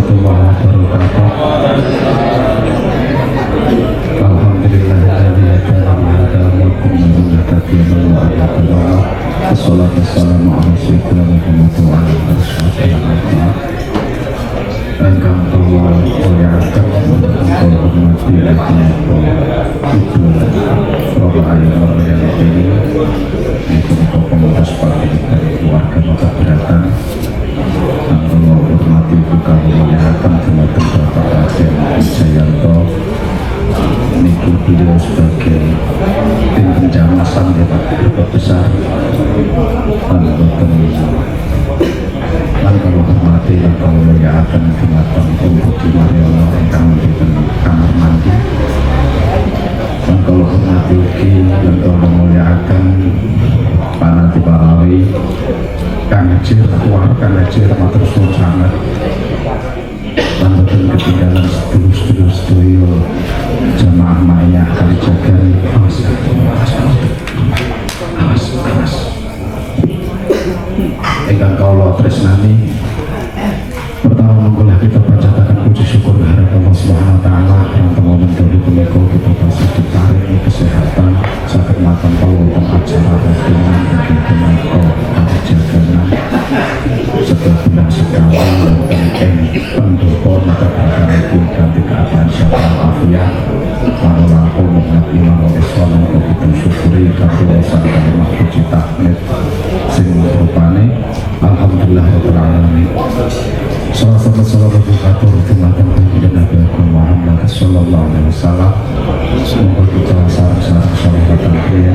warahmatullahi wabarakatuh. Alhamdulillahilladzi hadana li hadza wa kunna linahtadiya lawla an hadana. Wassalatu wassalamu ala sayyidina Muhammad wa ala alihi wasallam. Engkang kula muliakan, engkang hormati Ibu Bapak Ayu Maryani Ibu pengurus partai dari keluarga Bapak Beratan. Engkang kula hormati Ibu kami muliakan Dumateng Bapak Raden Wijayanto. Niki beliau sebagai tim penjamasan ya Pak Bapak Besar. Lan kalau hormati lan kalau muliakan Dumateng Om Budi Mariono ingkang wonten kamar mandi. Lan kalau hormati ugi lan kalau muliakan Panati Parawi Kang Haji Kang Haji matur suwun sanget. Lan boten ketinggalan sedulur-sedulur jamaah Ma'iyah Kalijagan. Awas. Ingkang kawula tresnani, pertama monggolah kita bacakan puji syukur kehadirat Allah Subhanahu wa taala kang temono dari punika kita pasti ditarik kesehatan saged makan pawonten acara rutinan inggih punika Kalijagan setiap bulan sekali wonten ing pendopo maka bakal kanthi keadaan sehat afiat lan langkung umat iman Islam lan kita syukuri kanthi wasan puji takmir sing rupane alhamdulillah rabbil alamin. Salawat berkatur dumateng Nabi Muhammad sallallahu alaihi wasallam. Semoga kita sareng-sareng sholawatan kriya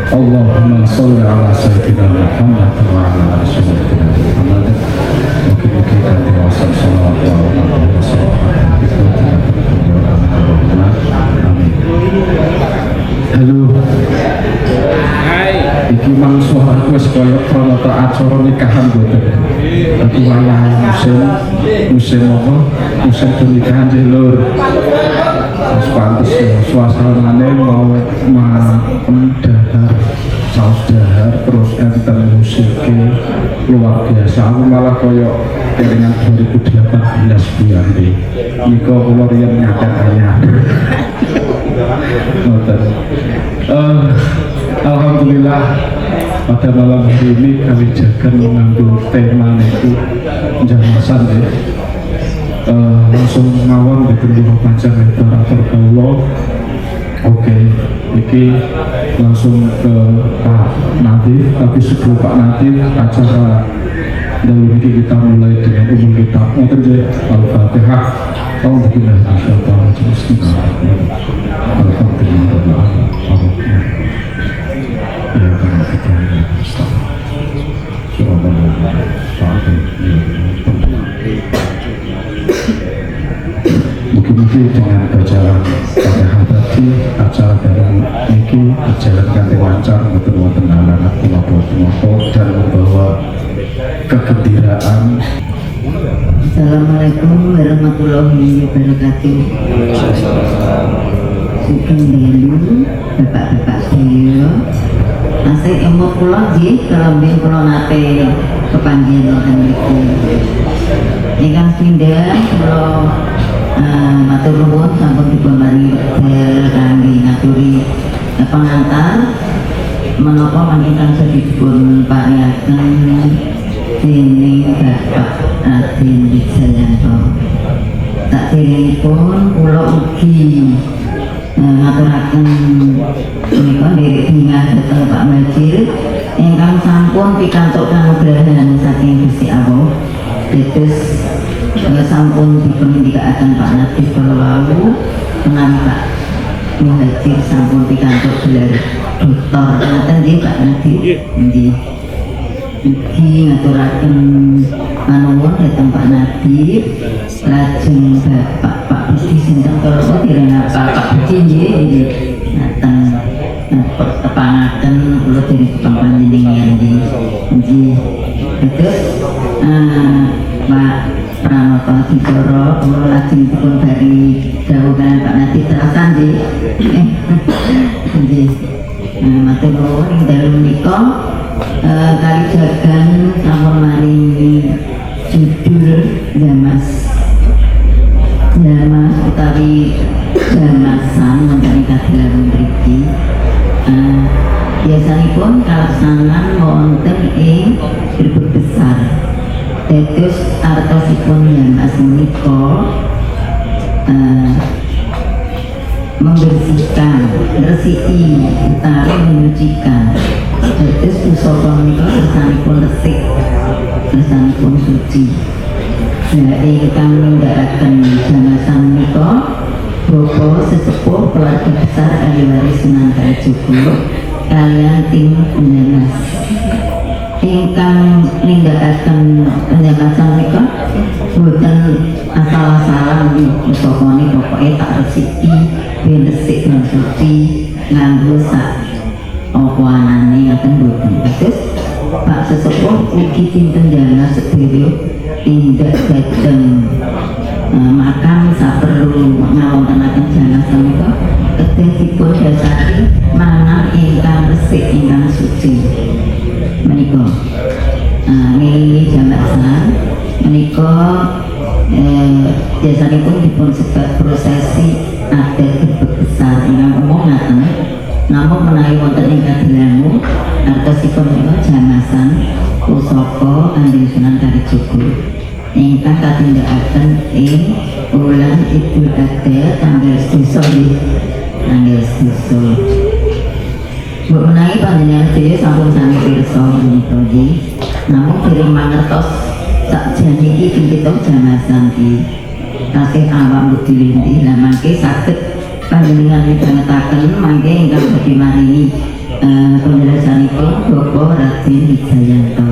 Allahumma sholli ala sayyidina Muhammad wa ala ali sayyidina Muhammad. Mugi-mugi kanthi wasan sholawat wa amin. Halo. Iki mangsuhan wis koyo pranata acara nikahan boten. Dadi wayah musim apa? Musim pernikahan sih lur. Wis pantes ya suasanane mau dahar, saus dahar terus enten musiknya luar biasa. Aku malah koyo kelingan 2018 bulan iki. Nika kula riyen nyakek ayah. Alhamdulillah pada malam hari ini Kalijagan mengambil tema itu jamasan ya. Langsung ngawang ditunggu panjang literatur kaulo. Oke, ini langsung ke Pak Nadif. Tapi sebelum Pak Nadif acara dari ini kita mulai dengan umum kitab Al-Fatihah. Alhamdulillah mungkin dengan bacaan Fatihah tadi acara dari ini dijalankan dengan lancar betul-betul anak kelompok dan membawa kegembiraan. Assalamualaikum warahmatullahi wabarakatuh. Sugeng dalu bapak-bapak sedaya. Asih emot kula nggih kelambing kula nate kepanggihan wonten mriku. Ingkang pindhah kula matur nuwun sampun dipunparingi wekdal kangge ngaturi pengantar menapa ingkang sedhi dipun paringaken dening Bapak Raden Wijayanto. Sakderengipun kula ugi ngaturaken menika nderek bingah dhateng Pak Majil ingkang sampun pikantuk kanugrahan saking Gusti Allah. Dados sampun dipundhikaken Pak Nadif Balawau menawi Pak Muhajir sampun pikantuk gelar doktor. Ngaten nggih Pak Nadif. Nggih. Ugi ngaturaken panuwun dhateng Pak Nadif lajeng Pak Budi sinten kula direna Pak Budi nggih dateng tepangaken kula dening panjenengan nggih. Terus Pak Pranoto Dikoro kula lajeng dipun bari dawuh kaliyan Pak Nadif terasan nggih. Nggih. Matur nuwun ing dalu menika Kalijagan sampun maringi judul Jamas utawi jamasan wonten kadilan mriki biasanipun kalaksanan wonten ing Gerbek Besar. Dados artosipun jamas menika membersihkan, resiki utawi menyucikan. Dados pusaka menika kersanipun resik, kersanipun suci. Ingkang nindakaken jamasan menika Bapak sesepuh keluarga besar ahli Sunan Kalijogo kaliyan tim penjamas. Ingkang nindakaken penjamasan menika boten asal-asalan pusakane pokoke tak resiki ben resik lan suci nganggo sak apa anane ngaten boten. Terus Pak sesepuh ugi dinten jana sedherek tindak dhateng makam saperlu ngawontenaken janasan menika kedah dipun dasari manah ingkang resik ingkang suci menika. Ngelingi jamasan menika biasanipun dipun sebat prosesi adat Gerbek Besar ingkang umum ngaten. Namun menawi wonten ing kadilanmu artosipun menika jamasan pusaka Kanjeng Sunan Kalijogo ingkang katindakaken ing wulan Idul Adha tanggal 10 tanggal 10. Mbok menawi panjenengan dhewe sampun sami pirsa menika nggih. Namun dereng mangertos sakjane iki pinten jamasan iki tasih awak mbok dilinti lan mangke saged panjenengan midhangetaken mangke ingkang badhe maringi penjelasanipun Bapak Raden Wijayanto.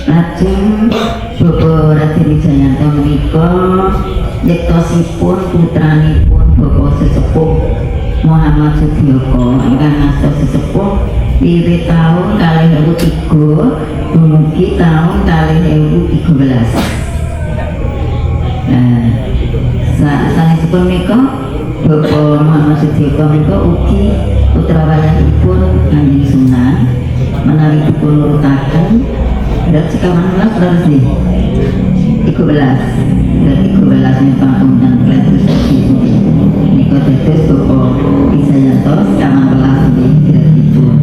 Lajeng Bapak Raden Wijayanto menika nyektosipun putranipun Bapak sesepuh Muhammad Sudyoko ingkang asta sesepuh wiwit taun 2003 dumugi taun 2013. Sanesipun menika Bapak Muhammad Sudyoko menika ugi putrawayanipun Kanjeng Sunan menawi dipun nurutaken berat sekawan belas terus nih 13 menika punten kletus menika dados Bapak Wijayanto sekawan belas nggih beratipun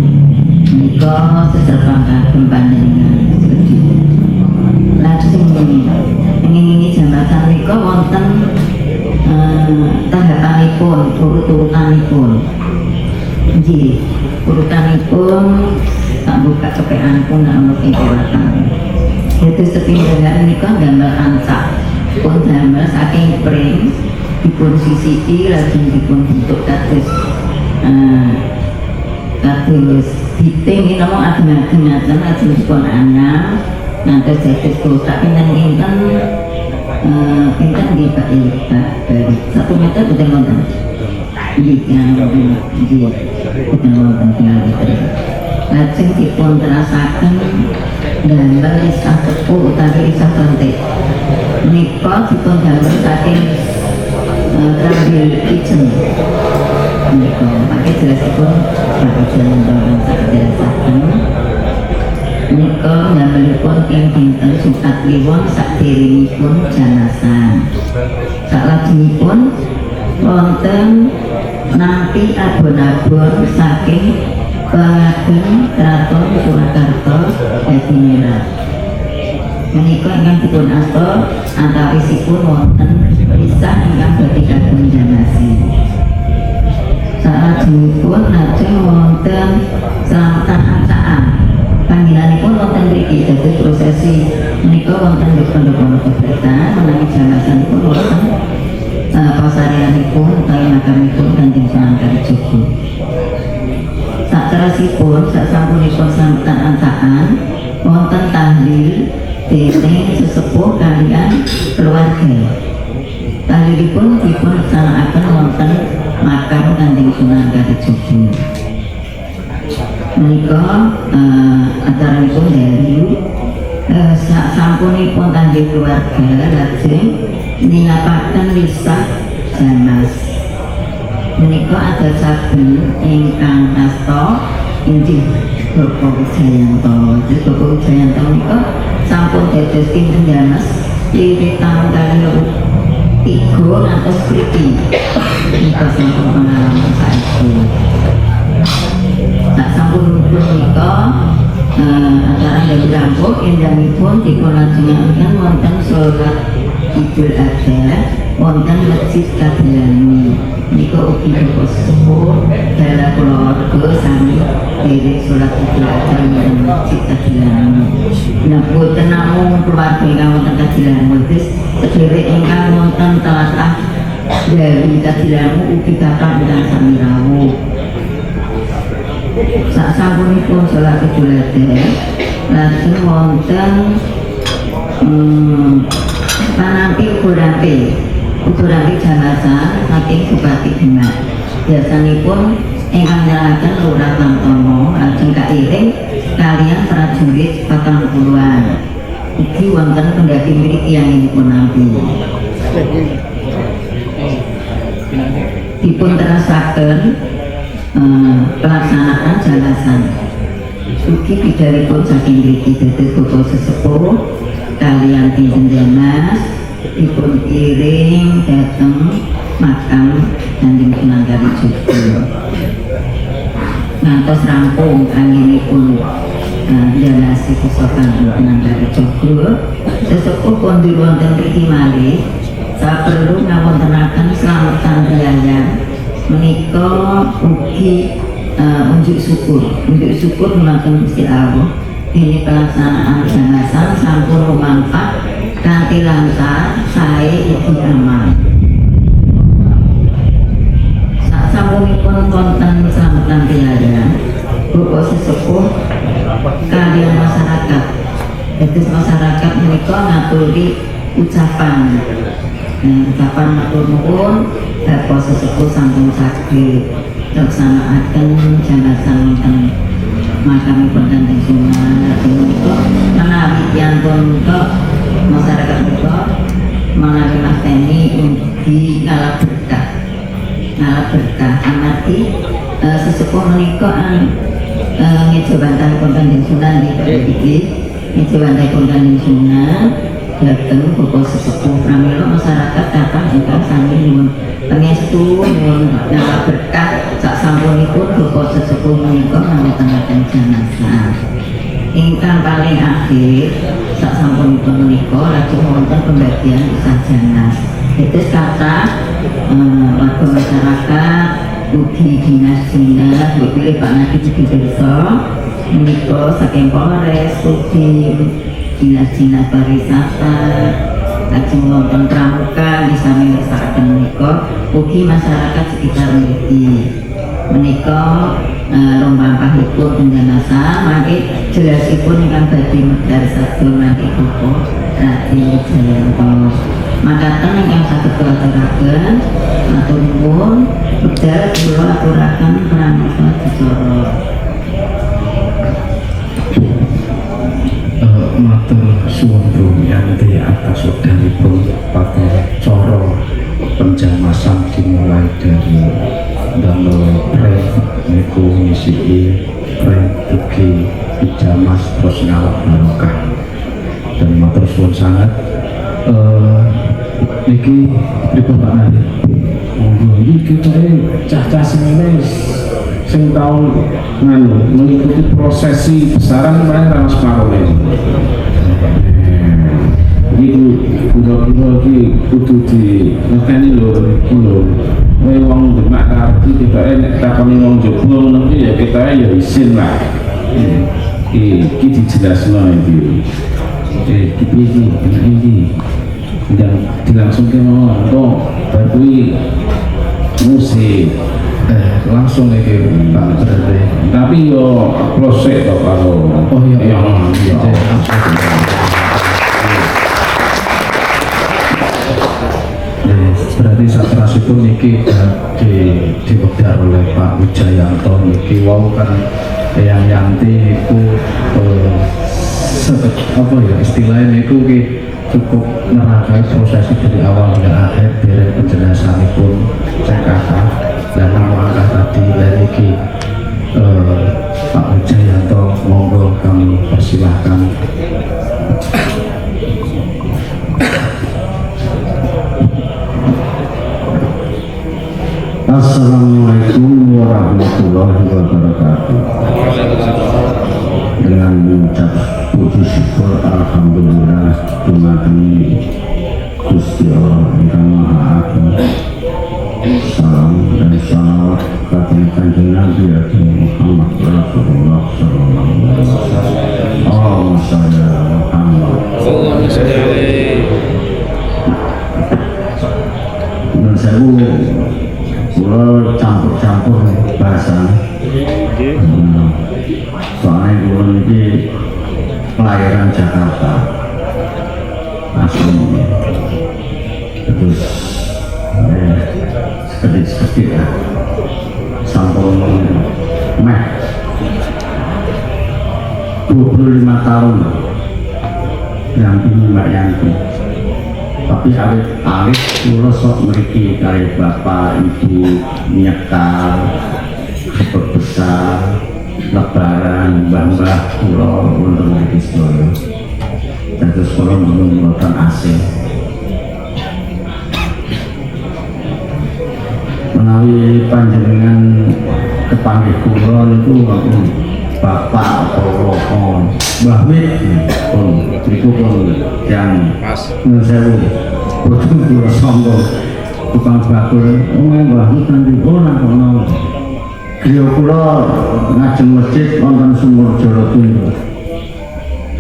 menika seserpang kagem panjenengan sedhi. Lajeng ngingi jambatan menika wonten tahapanipun urutanipun. Nggih, urutanipun tak buka kepeanipun ana ing urutan. Dados sepindhahan menika damel ancak pun damel saking pring dipun sisiki lajeng dipun bentuk kados biting namung ageng-ageng ngaten lajeng dipun anyam ngantos dados kotak pinten-pinten nggih Pak dari 1 meter boten wonten. Nggih boten wonten tinggal meter. Lajeng dipun terasaken damel isah tepu utawi isah kontek. Menika dipun damel saking Krambil Kitchen. Menika pakai jelasipun Pak Wijayanto saged jelasaken. Menika damelipun ing dinten Jumat Kliwon sakderengipun janasan. Salajengipun wonten nampi abon-abon saking Pangageng Kraton Surakarta Hadiningrat. Menika ingkang dipun asta antawisipun wonten pisah ingkang badhe kagem janasi. Salajengipun lajeng wonten samatan-antaan panggilanipun wonten mriki dados prosesi menika wonten Pendopo Keberatan menawi jamasanipun wonten pasareanipun utawi makamipun Kanjeng Sunan Kalijogo. Saterusipun sasampunipun samatan-antaan wonten tahlil dening sesepuh kaliyan keluarga. Tahlilipun dipun laksanakaken wonten makam Kanjeng Sunan Kalijogo. Menika acaranipun dari sampunipun kanggih keluarga lajeng ninapaken lisah jamas. Menika ada saben ingkang asta inggih Bapak Wijayanto. Bapak Wijayanto menika sampun dados pinten Mas wiwit tahun 2003 ngantos mriki niku sampun pengalaman saiki. Tak sampun punika acara yang rampung endangipun dipunlajengaken wonten salat Idul Adha wonten Masjid Kadilani. Niku ugi bapak sepuh dalam keluarga sami derek salat Idul Adha wonten Masjid Kadilani. Nah, boten namung keluarga ingkang wonten Kadilani, terus sederek ingkang wonten tlatah dari Kadilani ugi kathah ingkang sami rawuh. Sasampunipun salat Idul Adha lajeng wonten panampi ukur-rampi jenazah saking Bupati Demak. Biasanipun ingkang nyerahaken Lurah Tamtomo lajeng kairing kaliyan prajurit 40-an. Ugi wonten pendaki mriki tiyangipun nampi. Dipun terasaken pelaksanaan jelasan ugi bidalipun saking mriki dados bapak sesepuh kaliyan pinten Mas dipun kiring dhateng makam Kanjeng Sunan Kalijaga ngantos rampung anggenipun jenazah pusaka Kanjeng Sunan Kalijaga sesepuh kondur wonten mriki malih saperlu ngawontenaken slametan riyaya menika ugi unjuk syukur melakukan Gusti Allah. Ini pelaksanaan jenazah sampun lumantar kanthi lancar sae ugi aman. Sasampunipun wonten slametan riyaya bapak sesepuh kaliyan masyarakat. Dados masyarakat menika ngaturi ucapan matur nuwun bapak sesepuh sampun saged laksanakaken jenazah wonten makamipun Kanjeng Sunan. Lajeng menika menawi tiyang masyarakat menika menawi masteni ugi ngalap berkah amargi sesepuh menika ngejawantahipun Kanjeng Sunan iki ngejawantahipun Kanjeng Sunan dateng bapak sesepuh pramila masyarakat kathah ingkang sami nyuwun pangestu nyuwun ngalap berkah sasampunipun bapak sesepuh menika ngawontenaken jenazah. Ingkang paling akhir sasampunipun menika lajeng wonten pembagian kisah jenazah. Dados kathah warga masyarakat ugi dinas-dinas pilih Pak Nadi ugi desa menika saking Polres ugi dinas-dinas pariwisata lajeng wonten pramuka bisa mirsakaken menika ugi masyarakat sekitar mriki menika lompahipun jenazah mangke jelasipun ingkang badhe medhar sabda mangke Bapak Radi Wijayanto makaten ingkang saged kula aturaken matur nuwun wekdal kula aturaken pramila dicara. Matur suwun Bu Yanti atas wekdalipun pakai cara penjamasan dimulai dari damel pre niku ngisi pre ugi dijamas terus ngalap barokah dan matur suwun sangat niki pripun Pak Nadi monggo iki cah-cah semene sing tau mengikuti prosesi besaran paling ra separone. Iki kudu kudu di ngekeni lho lho. Wong Demak arti kita nek takoni wong Jogja ngono ya kita ya isin lah. Iki dijelasno iki. Iki dan dilangsungke mau baru musik langsung lagi Pak Berarti tapi yo proses kok kalau iya berarti satrasipun niki diwedhar oleh Pak Wijayanto niki wau kan yang Yanti itu apa ya istilahnya niku cukup nerakai prosesi dari awal hingga akhir dari penjelasanipun CKK dan nama angka tadi dari Pak Wijayanto monggo kami persilahkan Assalamualaikum warahmatullahi wabarakatuh. Dengan mengucap puji syukur alhamdulillah dumateng Gusti Allah Ingkang Maha Agung. Salam dan salawat kepada Kanjeng Nabi Muhammad Rasulullah sallallahu alaihi wasallam. Allahumma shalli ala Muhammad. Allahumma shalli alaihi. Nun sewu kula campur-campur bahasa. Soalnya kula niki kelahiran Jakarta. Asli. Terus sedikit ya. Sampun meh 25 tahun yang ini Mbak Yanti. Tapi alit kula sok mriki kali bapak ibu nyekal besar lebaran mbah-mbah kula wonten mriki sedaya. Dados kula mboten wonten asing. Menawi panjenengan kepanggih kula niku bapak atau Mbah Wit pun niku pun yang sewu boten kula sombong tukang bakul Mbah Wit nanti ora kono griya kula ngajeng masjid wonten Sumur Jalatungga.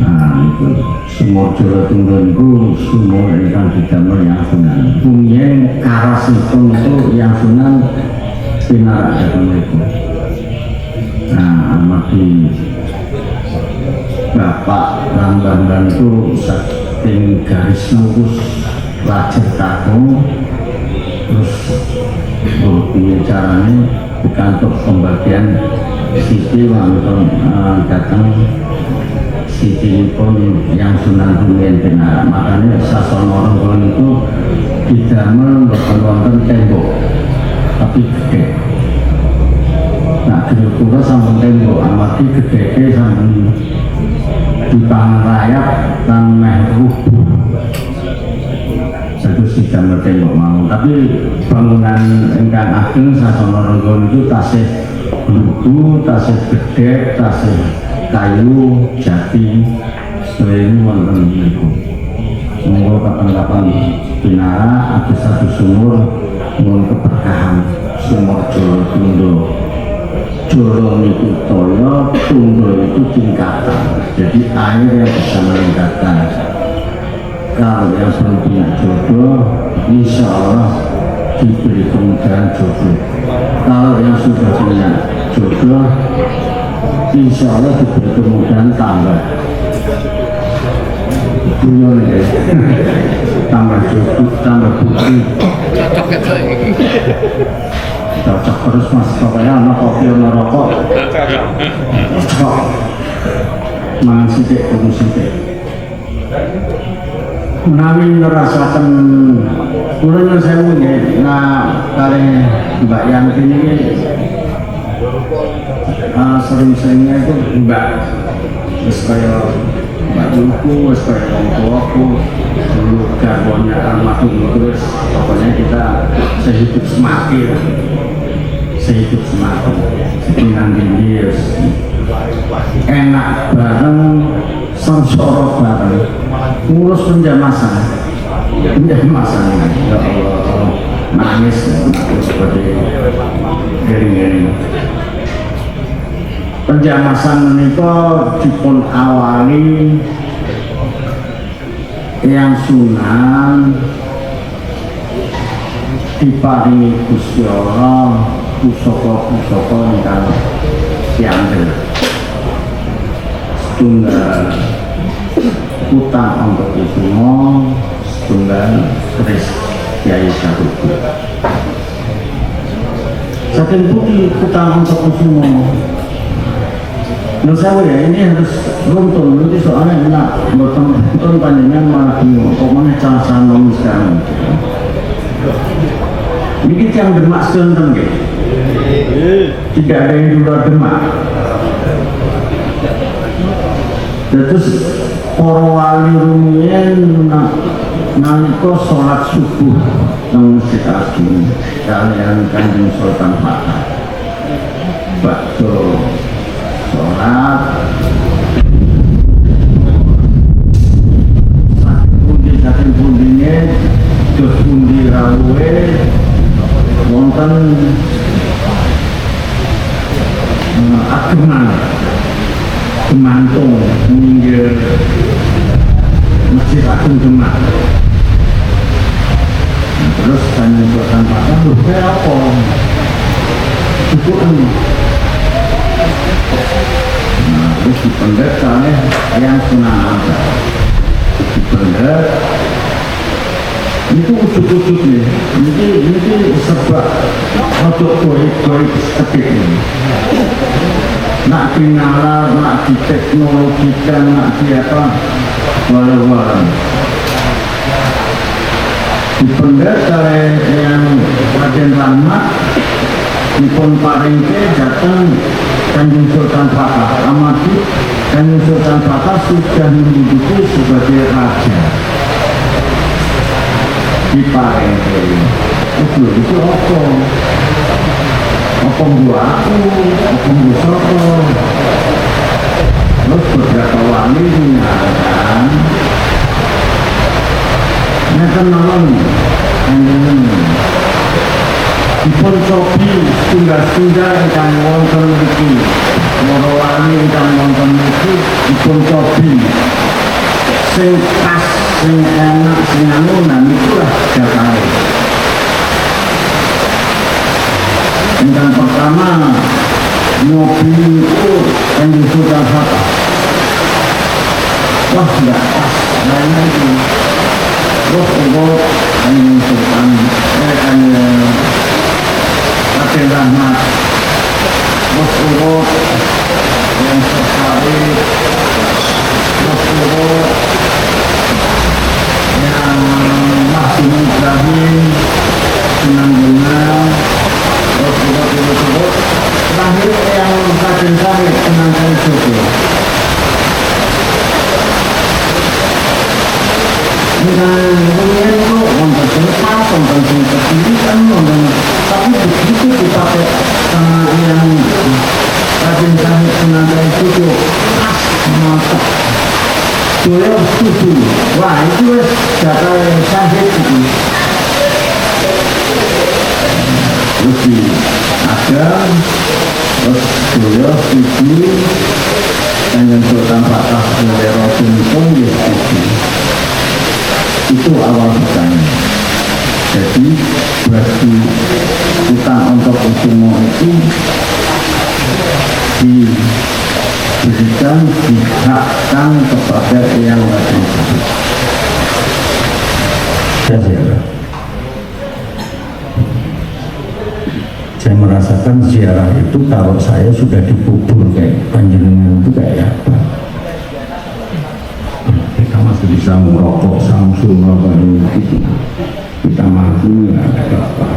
Nah itu Sumur Jalatungga niku sumur ingkang didamel Yang Sunan. Rumiyin karosipun itu Yang Sunan pinarak dhateng mriku. Nah, amargi Bapak Lambang itu saking garis lurus lajeng kakung, terus piye carane pikantuk pembagian siti wonten dateng sitinipun Yang Sunan rumiyin pinarak. Makanya sasana renggon itu didamel mboten wonten tembok tapi gede. Nah, griya kula sampun tembok amargi gedhe sampun dipangan rayap lan meh rubuh. Dados didamel tembok mau. Tapi bangunan ingkang ageng sasana renggon itu tasih lugu, tasih gedhe, tasih kayu jati sedaya wonten niku. Monggo kapan-kapan pinara ada satu sumur nyuwun keberkahan Sumur Jalatungga. Jolo itu toyo, tunggo itu tingkatan. Jadi air yang bisa meningkatkan. Kalau yang belum punya jodoh, insya Allah diberi kemudahan jodoh. Kalau yang sudah punya jodoh, insya Allah diberi kemudahan tambah. Buyon ya, tambah jodoh, tambah putri. Cocok terus mas, pokoknya anak kopi anak rokok cocok mangan sidik, tunggu sidik menawi ngerasakan kulanya saya mungkin nah kali Mbak Yanti ini sering-seringnya itu Mbak kaya Mbak Yuku, kaya orang tuaku dulu garbonya almarhum terus pokoknya kita sehidup semakin sepinan tinggi enak bareng sengsara bareng ngurus penjamasan ya Allah nangis seperti gering-gering. Penjamasan menika dipun awali Yang Sunan diparingi Gusti Allah pusaka-pusaka ingkang diambil setunggal Utang Antakusuma, setunggal keris Kyai Sarubu. Saking putih Utang Antakusuma. Menurut saya ya ini harus runtun, nanti soalnya enak betul panjangnya malah bingung kok mana cara nomis sekarang. Ini yang Demak senten gitu. Tidak ada yang di luar Demak. Terus para wali rumiyin nalika salat subuh nang Masjid Agung kaliyan Kanjeng Sultan Fatah bakda salat saking pundine terus pundi rawuhe wonten ageman gemantung minggir Masjid Agung Demak. Terus Kanjeng Sultan Fatah lho kaya apa? Cukupan. Terus dipendet oleh yang Sunan Ampel. Dipendet itu ujuk-ujuknya ini sebab untuk goib-goib sedikit ini nak dinalar, nak diteknologikan, nak di apa walau-walau dipendet oleh yang Raden Rahmat dipun paringke datang Kanjeng Sultan Fatah amati Kanjeng Sultan Fatah sudah menduduki sebagai raja diparingke itu apa? Apa gua aku, apa gua sopo? Terus beberapa wali menyatakan ngeten mawon dipun cobi tunggal-tunggal ingkang wonten mriki para wali ingkang wonten mriki dipun cobi sing pas sing enak sing anu itulah jatahe. Yang pertama mobil itu Kanjeng Sultan Fatah wah enggak pas lainnya itu terus untuk Kanjeng Sultan Raden Rahmat terus untuk yang sekali terus untuk yang Mahdi Ibrahim Sunan Bonang terus juga terakhir yang Raden Saleh Sunan Kalijogo. Kemudian itu wonten sing pas, wonten sing kedirian, tapi begitu dipakai sama yang Raden Saleh Sunan Kalijogo pas mantap. Beliau setuju. Wah itu data yang sahih itu. Terus ada terus beliau setuju Kanjeng Sultan Fatah sebagai Rasul pun dia setuju. Itu awal petanya. Jadi bagi utang untuk Kusumo itu diberikan dihakkan kepada yang wajib. Saya merasakan ziarah itu kalau saya sudah dikubur kayak panjenengan itu kayak apa? Kita masih bisa merokok Samsul apa itu, kita mati nggak ada apa.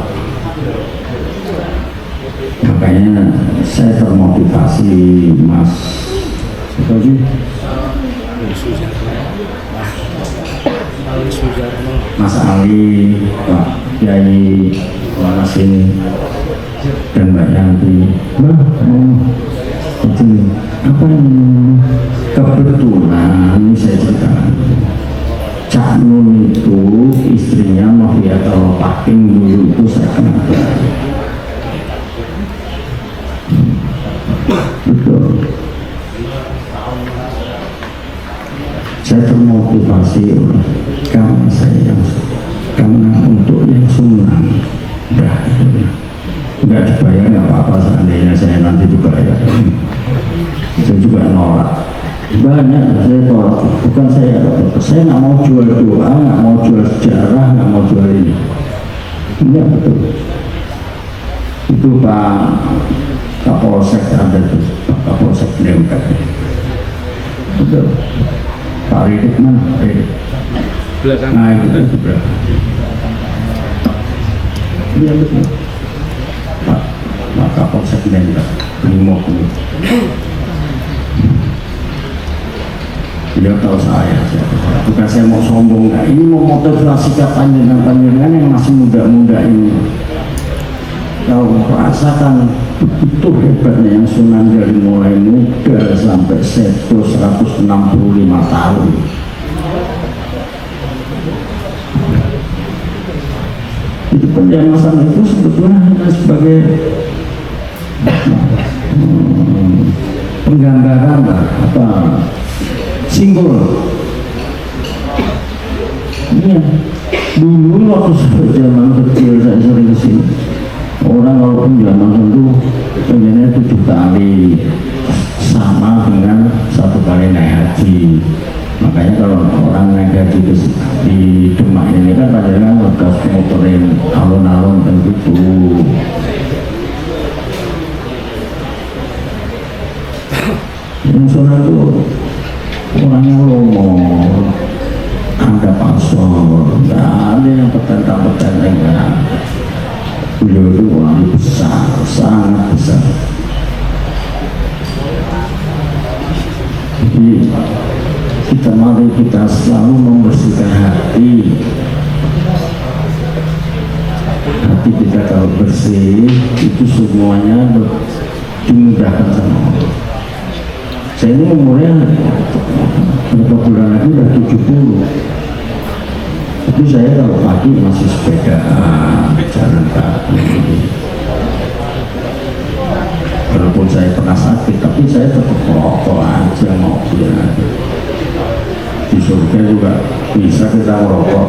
Makanya saya termotivasi Mas Mas Ali, Pak Kiai Walasin dan Mbak Yanti. Itu apa ini? Kebetulan ini saya ceritakan. Cak Nun itu istrinya Mafiatul Paking dulu itu saya kenal. Betul. Saya termotivasi karena saya karena untuk yang sunnah nggak dibayar nggak apa-apa seandainya saya nanti dibayar. Saya juga nolak banyak, saya tolak. Bukan saya nggak mau jual doa, nggak mau jual sejarah, nggak mau jual ini. Iya betul. Itu Pak Kapolsek ada tuh, Pak Kapolsek Demkat. Betul. Pak Ridik mana? Pak Ridik. Nah itu berapa? Iya betul. Pak Kapolsek Demkat. Brimob ini. beliau tahu saya. Bukan saya mau sombong, nah, ini mau motivasi panjenengan yang masih muda-muda ini. Kau merasakan begitu hebatnya yang Sunan dari mulai muda sampai seto 165 tahun. Itu penjamasan itu sebetulnya hanya sebagai penggambaran apa simbol. Iya, dulu waktu zaman kecil saya sering kesini. Orang kalau penjamasan itu pengennya 7 kali, sama dengan 1 kali naik haji. Makanya kalau orang naik haji di Demak ini kan padahal bekas motorin alun-alun dan gitu. Yang Sunan itu orangnya lomo, ada pasor, nggak ada yang petentang-petentang. Beliau itu orang besar, sangat besar. Jadi mari kita selalu membersihkan hati. Hati kita kalau bersih, itu semuanya dimudahkan sama Allah. Saya ini umurnya beberapa bulan lagi udah 70. Tapi saya kalau pagi masih sepeda, jalan kaki. Walaupun saya pernah sakit, tapi saya tetap merokok aja, mobil aja. Di surga juga bisa kita merokok.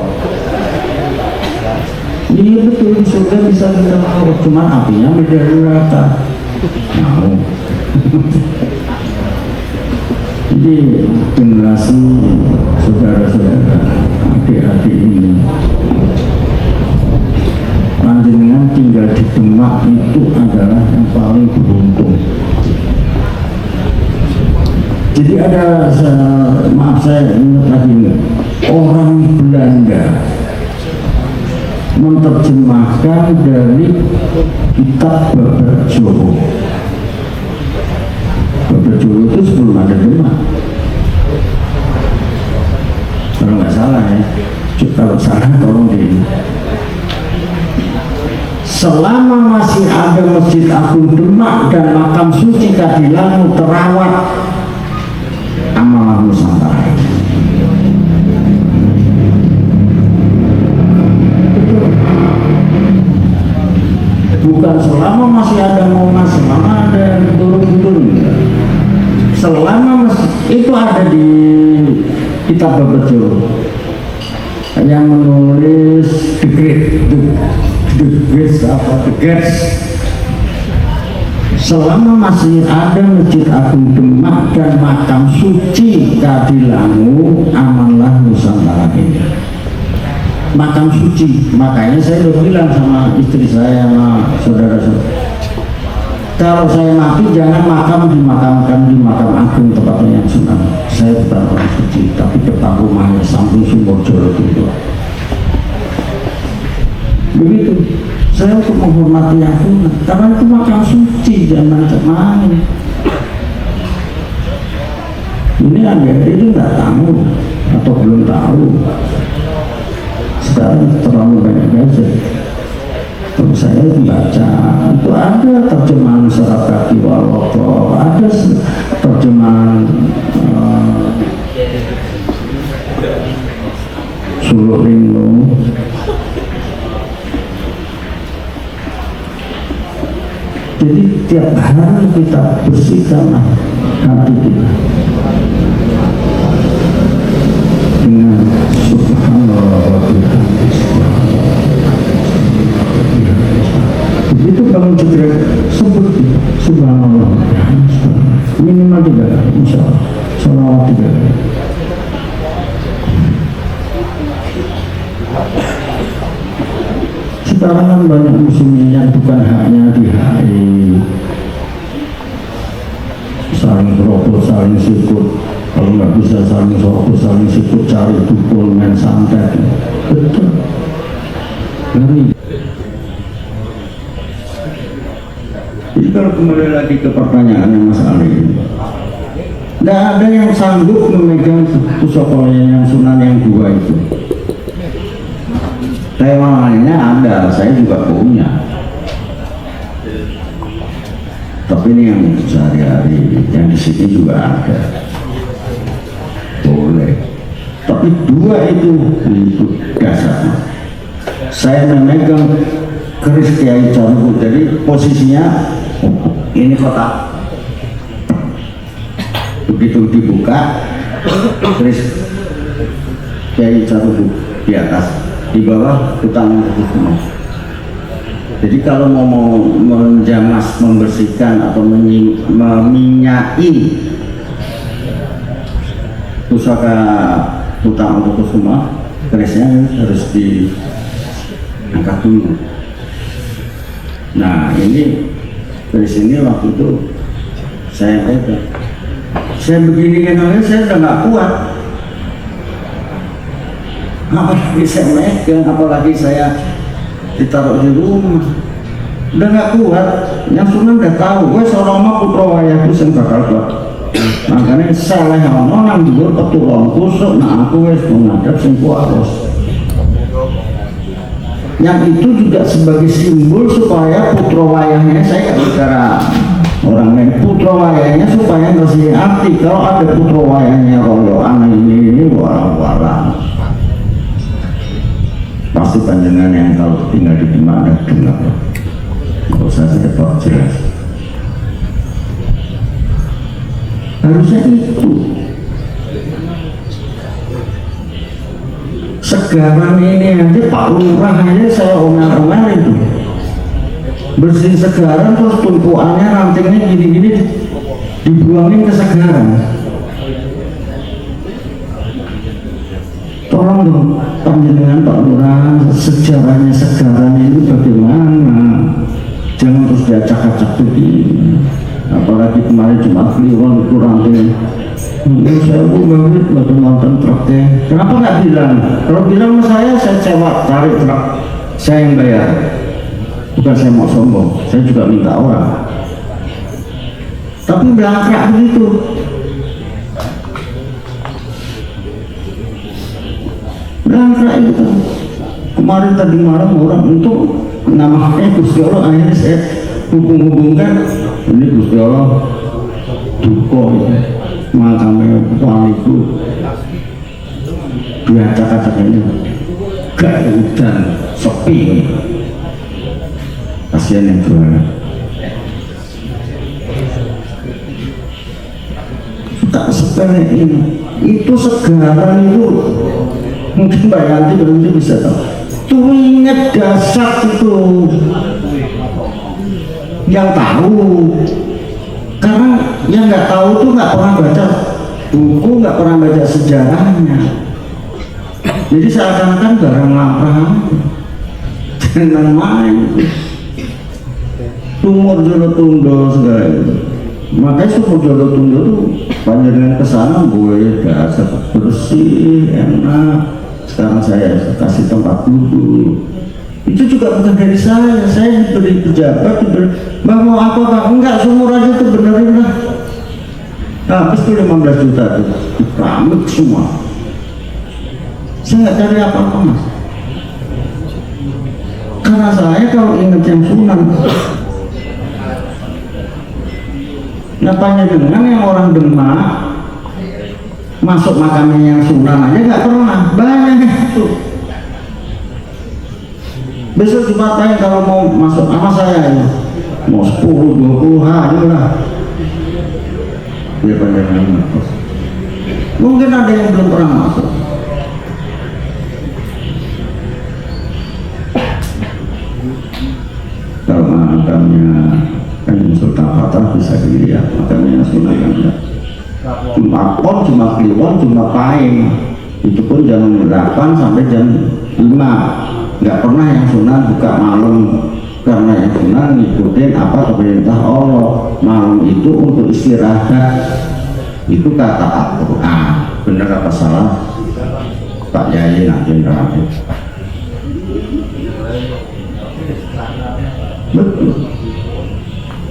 Iya betul, di surga bisa kita merokok, cuma apinya beda neraka. Mau. Jadi generasi saudara-saudara, adik-adik ini, panjenengan tinggal di Demak itu adalah yang paling beruntung. Jadi ada, maaf saya ingat lagi, orang Belanda menerjemahkan dari kitab Babar Jawa. Babar Jawa itu sebelum ada Demak, kalau nggak salah ya. Kalau salah tolong di. Selama masih ada Masjid Agung Demak dan makam suci Kadilangu terawat, amalan Nusantara. Bukan selama masih ada Monas, selama ada turun-turun. Selama itu ada di kitab Babar Jawa yang menulis The Great. Selama masih ada Masjid Agung Demak dan makam suci Kadilangu, amanlah Nusantara ini. Makam suci, makanya saya udah bilang sama istri saya, sama saudara-saudara, kalau saya mati jangan dimakamkan di makam agung tempatnya yang Sunan. Saya bukan orang suci, tapi depan rumahnya samping sumur Joro itu. Begitu. Saya untuk menghormati yang Sunan, karena itu makam suci, jangan macam-macam. Ini agak itu nggak tahu atau belum tahu. Sekarang terlalu banyak gadget. Kalau saya baca itu ada terjemahan Surat Kaki Waloko, ada terjemahan Suluk Rindu. Jadi tiap hari kita bersihkan hati kita dengan subhanallah wa bihamdihi. Begitu kalau juga sebut subhanallah minimal 3 kali, insya Allah sholawat 3 kali. Sekarang kan banyak muslimin yang bukan haknya dihai, saling rokok, saling sikut. Kalau nggak bisa saling rokok, saling sikut, cari dukul, main santet. Betul. Ngeri. Jadi kalau kembali lagi ke pertanyaannya Mas Ali, Nggak ada yang sanggup memegang pusaka yang Sunan yang 2 itu. Lainnya ada, saya juga punya. Tapi ini yang sehari-hari, yang di sini juga ada. Boleh. Tapi 2 itu dasarnya. Saya memegang keris Kiai Carubu, jadi posisinya ini kotak. Begitu dibuka, keris Kiai Carubu di atas, di bawah utang semua. Jadi kalau mau menjamas, membersihkan atau meminyai pusaka utang untuk semua, kerisnya harus diangkat dulu. Nah ini keris ini waktu itu saya pegang, saya begini kan, saya udah nggak kuat. Apalagi saya megang, apalagi saya ditaruh di rumah, udah nggak kuat. Yang Sunan udah tahu, gue seorang mah putra wayahku yang bakal kuat. Makanya saleh ono nang dhuwur petulung kusuk, nah aku wis menghadap sing kuwaos. Yang itu juga sebagai simbol supaya putra wayahnya, saya nggak bicara orang lain, putra wayahnya supaya ngasih arti kalau ada putra wayahnya royoan ini walang-walang. Pasti panjenengan yang kalau tinggal di mana dengar, nggak usah saya bawa jelas. Harusnya itu segaran ini aja Pak Lurah aja saya omel-omel itu bersih segaran, terus tumpuannya rantingnya gini-gini dibuangin ke segaran. Tolong dong panjenengan Pak Lurah, sejarahnya segaran itu bagaimana, jangan terus diacak-acak begini. Apalagi kemarin Jumat Kliwon itu ranting, saya banget waktu nonton truknya. Kenapa nggak bilang? Kalau bilang sama saya sewa cari truk, saya yang bayar. Bukan saya mau sombong, saya juga minta orang. Tapi belangkrak begitu. Belangkrak itu. Kemarin tadi malam orang untuk namanya Gusti Allah, akhirnya saya hubung-hubungkan, ini Gusti Allah duka ya, makamnya waliku diacak-acak ini gak hujan, sepi, kasihan yang jualan. Tak sepele ini, itu segaran itu mungkin Mbak Yanti berarti bisa tahu. Tuh ingat dasar itu yang tahu, karena yang nggak tahu tuh nggak pernah baca buku, nggak pernah baca sejarahnya, jadi seakan-akan barang lamrah, jangan main tumor jodoh tundo segala itu. Makanya sumur jodoh tundo tuh panjenengan kesana gue dasar bersih enak. Sekarang saya kasih tempat duduk. Itu juga bukan dari saya diberi pejabat, diberi, Mbak mau apa Pak? Enggak, sumur aja tuh benerin lah. Habis tuh 15 juta tuh, keramik semua. Saya nggak cari apa-apa Mas. Karena saya kalau ingat yang Sunan, nyatanya dengan yang orang Demak masuk makamnya yang Sunan aja nggak pernah, banyak itu. Besok Jumat lain kalau mau masuk sama saya ya, mau 10-20 hari lah. Dia panjangan mungkin ada yang belum pernah masuk. Kalau makamnya kan Sultan Fatah bisa dilihat, makamnya Sunan kan ya. Cuma Pon, cuma Kliwon, cuma Paing. Itu pun jam 8 sampai jam 5. Nggak pernah yang Sunan buka malam, karena yang Sunan ngikutin apa perintah Allah. Malam itu untuk istirahat. Itu kata Al-Quran. Benar apa salah Pak Yai nanti nanti. Betul.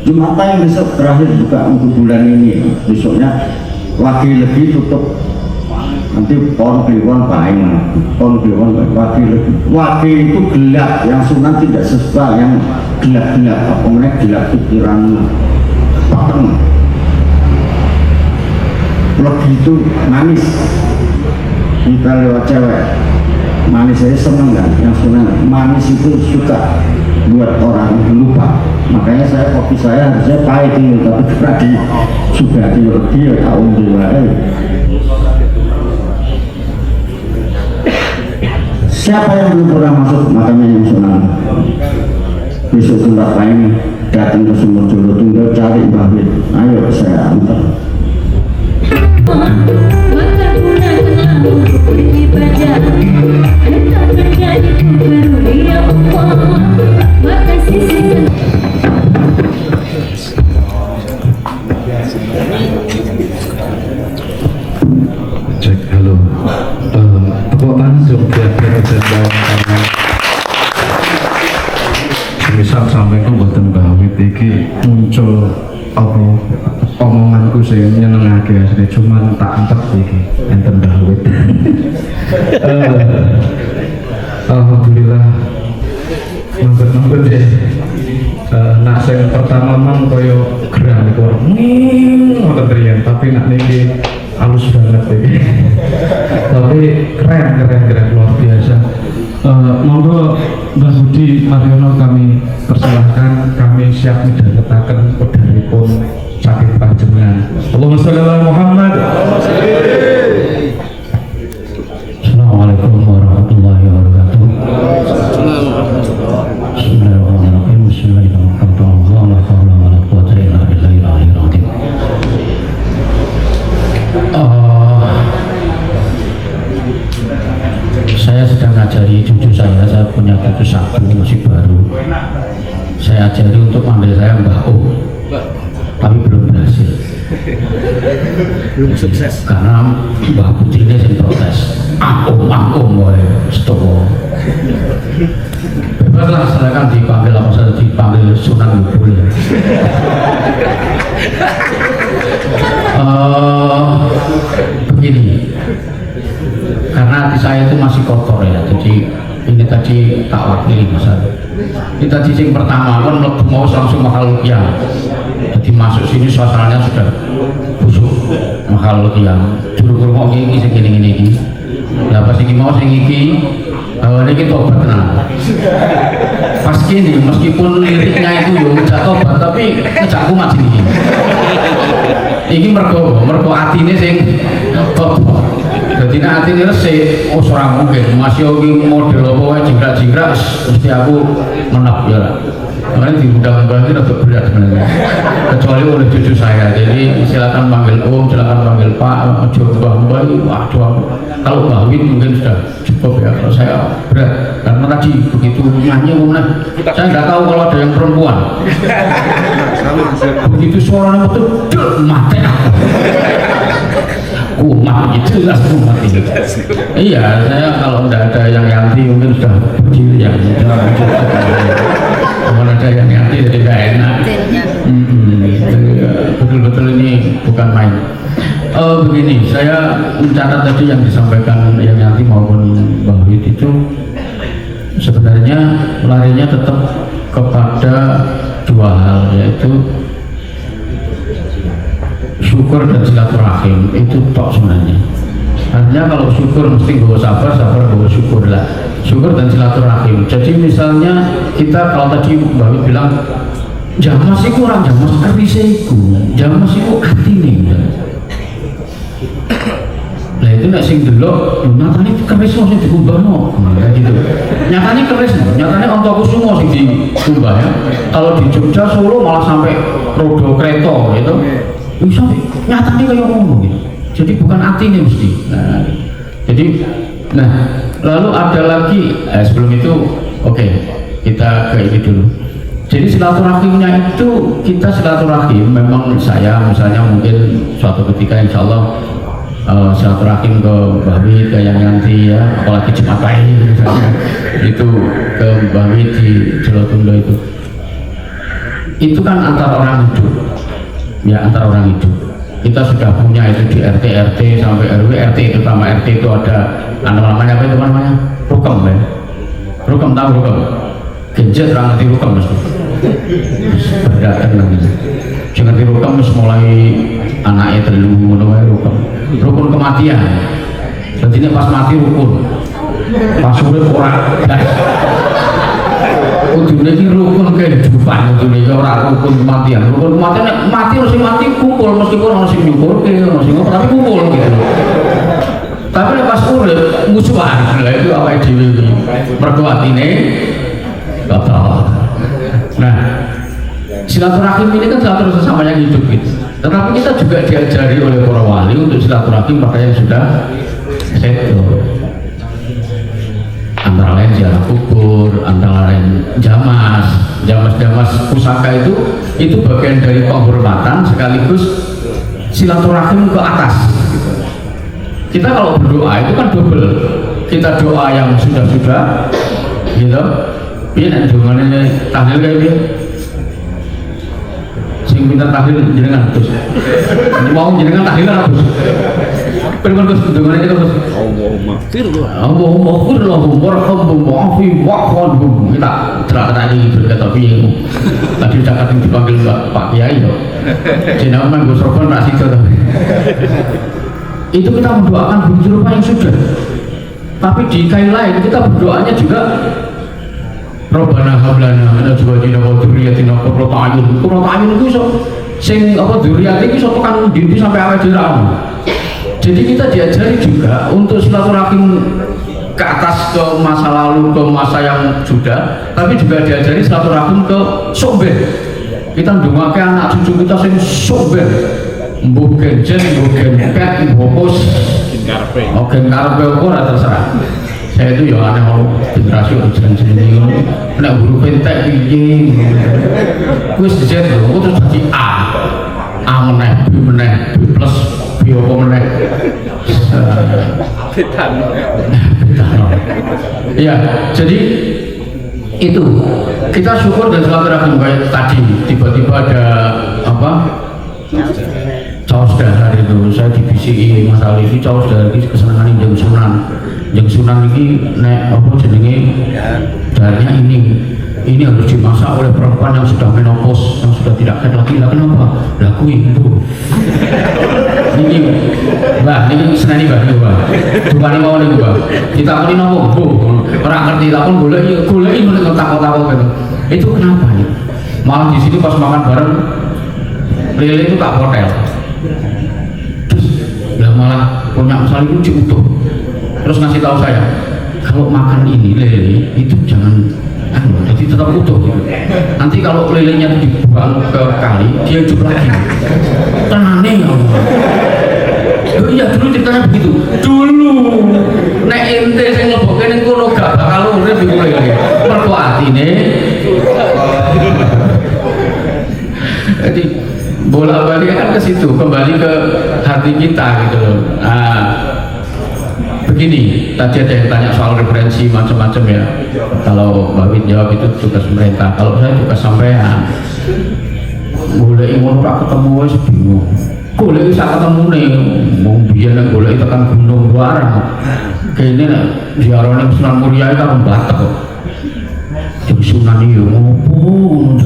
Jumat yang besok terakhir buka untuk bulan ini, besoknya lagi lebih tutup nanti pohon kliwon baik pohon kliwon wagi itu gelap, yang sunan tidak sesuai yang gelap-gelap, apa namanya gelap pikiran pateng. Lagi itu manis, kita lewat cewek manis saya seneng kan, yang sunan manis itu suka buat orang lupa, makanya saya kopi saya harusnya pahit ini, tapi tadi sudah lagi ya tahun diwai. Siapa yang belum pernah masuk makanya yang sunan, besok tempat lain datang ke Sumur Jolo Tunggal cari Mbah Wit, ayo saya antar. Cek, halo. Tepuk tangan dong biar kita bawa tangan. Misal sampai ku mboten bawit iki muncul apa omonganku sing nyenengake asline cuman tak antek iki enten bawit. Alhamdulillah nambet-nambet ya. Nak sing pertama mang koyo gerang iku ngoten riyen, tapi nak niki halus banget iki. Tapi keren luar biasa. Monggo Mbah Budi Mariono kami persilahkan, kami siap midhangetaken wedharipun saking panjenengan. Allahumma sholli ala Muhammad. Assalamualaikum warahmatullahi wabarakatuh. Bismillahirrahmanirrahim. Bismillahirrahmanirrahim. La haula wala quwwata illa billahil aliyyil azim. Saya sedang ngajari cucu saya punya cucu satu masih baru. Saya ajari untuk manggil saya Mbah Om, tapi belum berhasil. Belum sukses. Karena Mbah Putri ini yang protes. Om, woy, stop. Bebaslah, saya kan dipanggil apa saja, dipanggil Sunan Gubul. Begini. Karena hati saya itu masih kotor ya, jadi ini tadi tak wakili Mas. Ini tadi yang pertama kan mau langsung makhluk yang, jadi masuk sini suasananya sudah busuk makhluk yang juru mau ini segini. Nah pas ini mau segini, ini kita tobat tenang. Pas gini meskipun liriknya itu yo ngejak tobat, tapi ngejak kumat sini. Ini mergo atine sing kotor. Jadi nanti ini resik, oh seorang mungkin masih lagi model apa jingkrak mesti aku menap ya. Makanya diundang-undang ini agak berat sebenarnya, kecuali oleh cucu saya. Jadi silakan panggil Om, silakan panggil Pak, Mbah, waduh. Kalau Mbah Wit mungkin sudah cukup ya. Kalau saya berat karena tadi begitu nyanyi saya nggak tahu kalau ada yang perempuan. Begitu suaranya betul mati aku. Kumat itu jelas kumat itu. Iya, saya kalau tidak ada yang yanti mungkin sudah berdiri yang kalau ada yang yanti jadi nggak enak. Betul-betul ini bukan main. Begini, saya mencatat tadi yang disampaikan yang yanti maupun Mbah Wit itu sebenarnya larinya tetap kepada dua hal, yaitu syukur dan silaturahim. Itu tok sebenarnya. Artinya kalau syukur mesti bawa sabar bawa syukur lah. Syukur dan silaturahim. Jadi misalnya kita kalau tadi Mbak Wit bilang jamas itu orang jamas kerisnya itu, jamas itu hati nih. Nah itu nak sing delok nyatane keris mau sing dikumbahno kayak gitu. Nyatane keris, nyatane Antakusuma sing dikumbah ya. Kalau di Jogja Solo malah sampai roda kereta gitu. Bisa nyatanya kayak ngomong gitu. Jadi bukan artinya mesti. Nah, lalu ada lagi sebelum itu oke, kita ke ini dulu. Jadi silaturahimnya itu kita silaturahim memang saya misalnya mungkin suatu ketika insya Allah silaturahim ke Mbah Wit, ke yang nanti ya, apalagi Jumat Pahing misalnya itu ke Mbah Wit di Jolotundo itu kan antara orang hidup ya, antara orang hidup kita sudah punya itu di RT sampai RW. RT itu sama RT itu ada namanya apa itu namanya? Rukem ya. Rukem, tahu rukem? Genjet orang ngerti rukem mas. Berdatang lagi. Jangan ngerti rukem mas, mulai anaknya telu mulai rukem. Rukun kematian. Jadi ini pas mati rukun. Pas urip ora. Kudune iki rukun kehidupan, kudune iki ora rukun kematian. Rukun kematian mati mati kumpul, meskipun ono sing nyukurke, ono sing tapi kumpul gitu. Tapi pas urip musuhan, lha itu awake dhewe iki. Mergo atine kotor. Nah, silaturahim ini kan silaturahim sesama yang hidup gitu. Tetapi kita juga diajari oleh para wali untuk silaturahim pada yang sudah seto. Antara lain ziarah kubur, antara lain jamas pusaka itu bagian dari penghormatan sekaligus silaturahim ke atas. Kita kalau berdoa itu kan double. Kita doa yang sudah gitu. Piye nek dongane tahlil kae piye? Sing pinter tahlil jenengan Gus. Mau jenengan tahlil apa Gus? Perlu Gus dongane kita Gus. Allahumma warhamhum wa'afi wa'khudhum. Kita tadi berkata piye iku. Tadi udah kadang dipanggil Pak Kiai kok. Jenengan Gus Robon tak sida to. Itu kita mendoakan bumi rupa yang sudah. Tapi di kain lain kita berdoanya juga Rabbana hab lana min azwajina wa dzurriyyatina qurrata a'yun. Qurrata a'yun itu sing apa dzurriyyat iki iso tekan ndi sampai awake dhewe. Jadi kita diajari juga untuk silaturahim ke atas, ke masa lalu, ke masa yang sudah, tapi juga diajari silaturahim ke somben. Kita ndongake anak cucu kita sing somben. Mbuh genjen, mbuh genpet, mbuh pos, gen karepe ora terserah. Saya itu ya aneh mau generasi jeneng ini nek huruf entek piye wis dijet lho terus dadi A meneh B meneh B plus B apa meneh iya. Jadi itu kita syukur dan silaturahim kayak tadi tiba-tiba ada apa caos dahar itu saya dibisiki masalah ini caos dahar ini kesenangan yang sunan ini nek apa jenenge daharnya ini harus dimasak oleh perempuan yang sudah menopause, yang sudah tidak haid lagi. Lah kenapa? Lah kuwi Bu. Niki Mbah, niki seneni Mbah niku Mbah. Dukane mawon niku Mbah. Ditakoni napa Bu? Ora ngerti takon goleki meneh takon-takon gitu. Itu kenapa ya? Malah di sini pas makan bareng lele itu tak hotel. Terus lah malah punya masalah itu diutuh. Terus ngasih tahu saya, kalau makan ini lele itu jangan jadi tetap utuh gitu. Nanti kalau lelenya dibuang ke kali dia hidup lagi. Tenane ya Allah. Oh iya dulu ceritanya begitu. Dulu nek ente sing mlebokke ning kono gak bakal urip iku lele. Mergo atine. Jadi bola-balik kan ke situ, kembali ke hati kita gitu loh. Nah, begini, tadi ada yang tanya soal referensi macam-macam ya. Kalau Mbak Win jawab itu tugas pemerintah, kalau saya tugas sampean. Boleh ingin tak ketemu wes bingung. Boleh bisa ketemu nih, mau biar boleh tekan gunung barang. Kayaknya ziarahnya Sunan Muria itu kan Batak kok. Jadi Sunan itu ngopo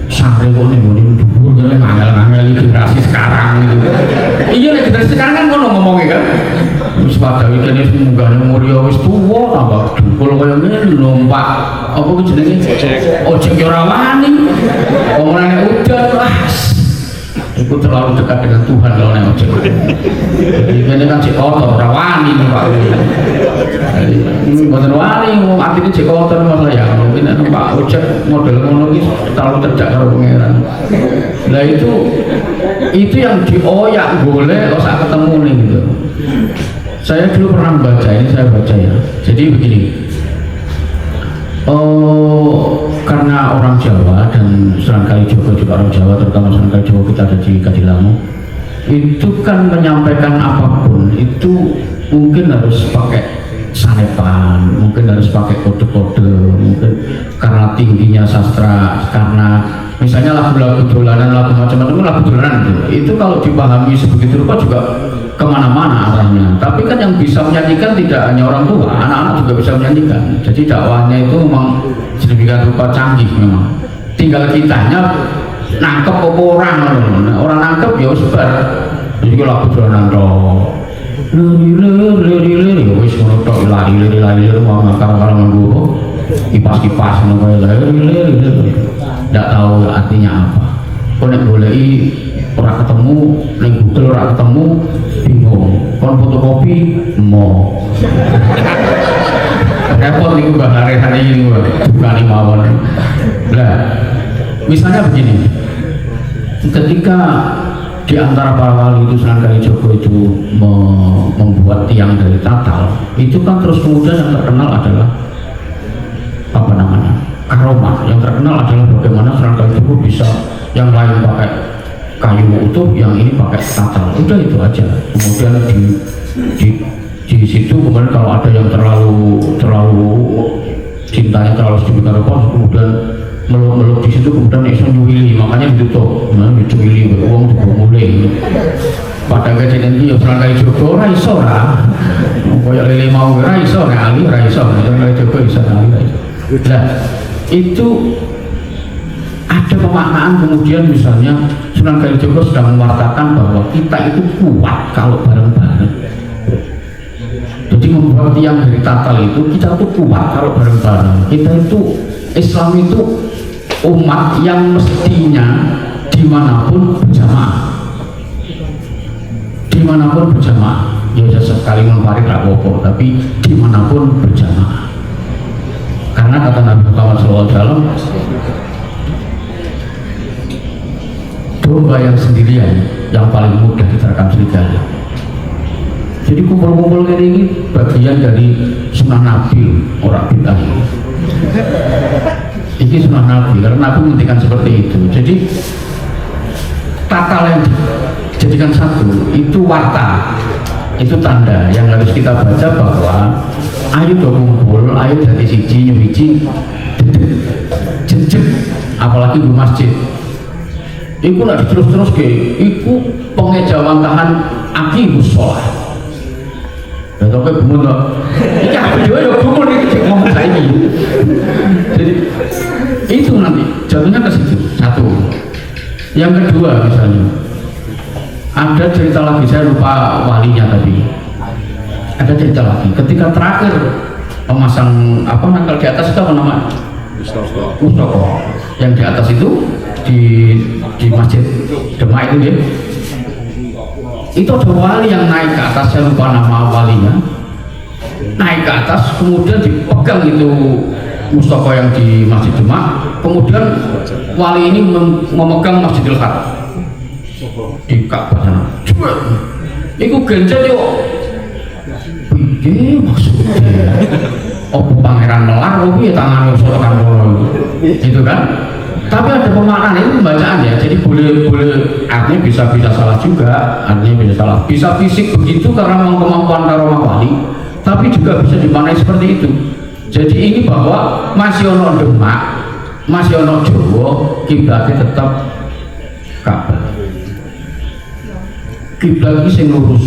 sare kok nih dhuwur kene ngangel-ngangel generasi sekarang gitu. Iya nek generasi sekarang kan ngono ngomongnya kan. Wis padha iki wis munggah Muria wis tuwa tambah dukul kaya ngene numpak apa ku jenenge ojek yo ora wani. Omongane udan itu terlalu dekat dengan Tuhan kalau nek ojek. Jadi kene kan cek kotor ora wani numpak. Mboten wani artine cek kotor masalah ya. Nek numpak ojek model ngono iki terlalu cerdak karo pangeran. Lah itu yang dioyak boleh kok sak ketemu nih gitu. Saya dulu pernah baca ini, saya baca ya. Jadi begini. Karena orang Jawa dan Sunan Kalijogo juga orang Jawa, terutama Sunan Kalijogo kita ada di Kadilangu, itu kan menyampaikan apapun itu mungkin harus pakai sanepan, mungkin harus pakai kode-kode, mungkin karena tingginya sastra, karena misalnya lagu-lagu dolanan, lagu macam-macam lagu dolanan itu kalau dipahami sebegitu rupa juga kemana-mana arahnya. Tapi kan yang bisa menyanyikan tidak hanya orang tua, anak-anak juga bisa menyanyikan. Jadi dakwahnya itu memang sedemikian rupa canggih memang. Tinggal kitanya nangkep apa orang, orang nangkep ya sebar. Jadi lagu dolanan lari wis ngono tok lari mau karang-karang nggo kipas-kipas ngono kae lari ndak tahu artinya apa. Kok nek goleki ora ketemu, ning Google ora ketemu, bingung. Kon fotokopi mo. Repot niku Mbah hari ini bukan mawon. Lah, misalnya begini. Ketika di antara para wali itu Sunan Kalijogo itu membuat tiang dari tatal, itu kan terus kemudian yang terkenal adalah apa namanya karomah. Yang terkenal adalah bagaimana Sunan Kalijogo bisa yang lain pakai kayu utuh, yang ini pakai tatal. Udah itu aja. Kemudian di situ kemudian kalau ada yang terlalu cintanya terlalu sedemikian rupa, kemudian meluk di situ, kemudian iso nyuwili, makanya ditutup. Nah, nyuwili wong mulai. Padahal kejadian iki ya Sunan Kalijogo ora iso ora. Kaya lele mau ora iso, nek ali ora iso, Sunan Kalijogo iso ali ora iso. Nah, itu ada pemaknaan kemudian misalnya Sunan Kalijogo sedang mewartakan bahwa kita itu kuat kalau bareng-bareng. Jadi membuat tiang dari tatal itu kita tuh kuat kalau bareng-bareng. Kita itu Islam itu umat yang mestinya dimanapun berjamaah, ya sekali menfarid rapopo, tapi dimanapun berjamaah. Karena kata Nabi Muhammad SAW, domba yang sendirian yang paling mudah diterkam serigala. Jadi kumpul-kumpul ini bagian dari sunnah Nabi, orang bid'ah. Ini sunnah Nabi, karena Nabi menghentikan seperti itu. Jadi tatal yang dijadikan satu itu warta, itu tanda yang harus kita baca bahwa ayo dong kumpul, ayo dari siji nyuwiji jejet, apalagi di masjid. Iku nak terus-terus ke, iku pengejawangkahan akimus sholat. Dan sampai gumun loh, ini apa juga ya gumun ini ngomong saya ini. Jadi itu nanti jatuhnya ke situ. Satu. Yang kedua misalnya, ada cerita lagi, saya lupa walinya tadi. Ada cerita lagi. Ketika terakhir pemasang apa nakal di atas itu apa namanya? Mustoko. Yang di atas itu di masjid Demak itu ya. Itu ada wali yang naik ke atas, saya lupa nama walinya. Naik ke atas, kemudian dipegang itu Mustoko yang di Masjid Demak. Kemudian wali ini memegang Masjidil Haram di Ka'bah sana. Iku genjet yuk. Piye maksudnya? Opo pangeran melar, opo ya tangannya usah tekan itu kan? Tapi ada pemaknaan itu pembacaan ya, jadi boleh artinya bisa salah juga, artinya bisa salah, bisa fisik begitu karena memang kemampuan karomah wali, tapi juga bisa dimaknai seperti itu. Jadi ini bahwa masih ono Demak, masih ono Jawa, kiblatnya tetap Ka'bah. Kiblat sing lurus,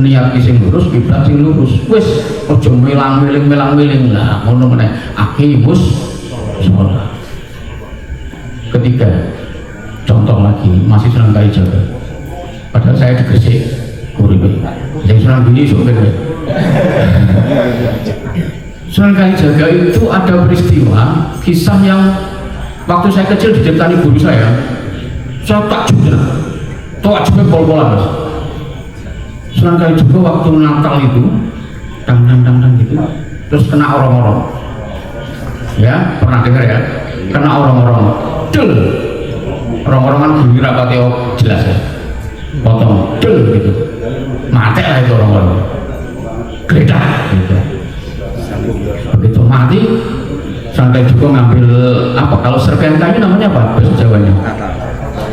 niat sing lurus, kiblat sing lurus. Wis aja melang-meling lah, ngono meneh. Aqimus sholat. Ketiga, contoh lagi, masih Sunan Kalijaga. Padahal saya di Gresik, kuripe. Yang Sunan Giri sok kene. Sunan Kalijaga itu ada peristiwa, kisah yang waktu saya kecil diciptani guru saya takjub, takjubnya pol-polan. Sunan Kalijaga waktu Natal itu, dang gitu, terus kena orang-orang. Ya, pernah dengar ya? Kena orang-orang. Del, orang-orang kan gini rapati jelas ya, potong del gitu, mati lah itu orang-orang, geledah gitu. Begitu mati, sampai juga ngambil apa? Kalau serpihan kayu namanya apa? Bahasa Jawanya?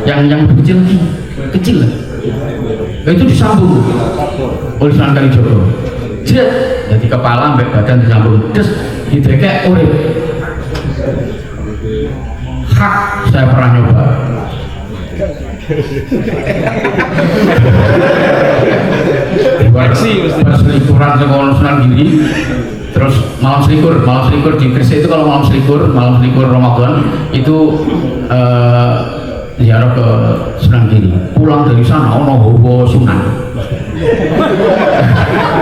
Yang kecil lah. Itu disambung oleh Sunan Kalijogo. Jadi kepala sampai badan disambung, terus gitu kayak urip. hak saya pernah nyoba. Berselikuran sekolah Sunan Giri, terus malam selikur di Gresik itu kalau malam selikur Ramadan itu ziarah ke Sunan Giri. Pulang dari sana ono hobo Sunan.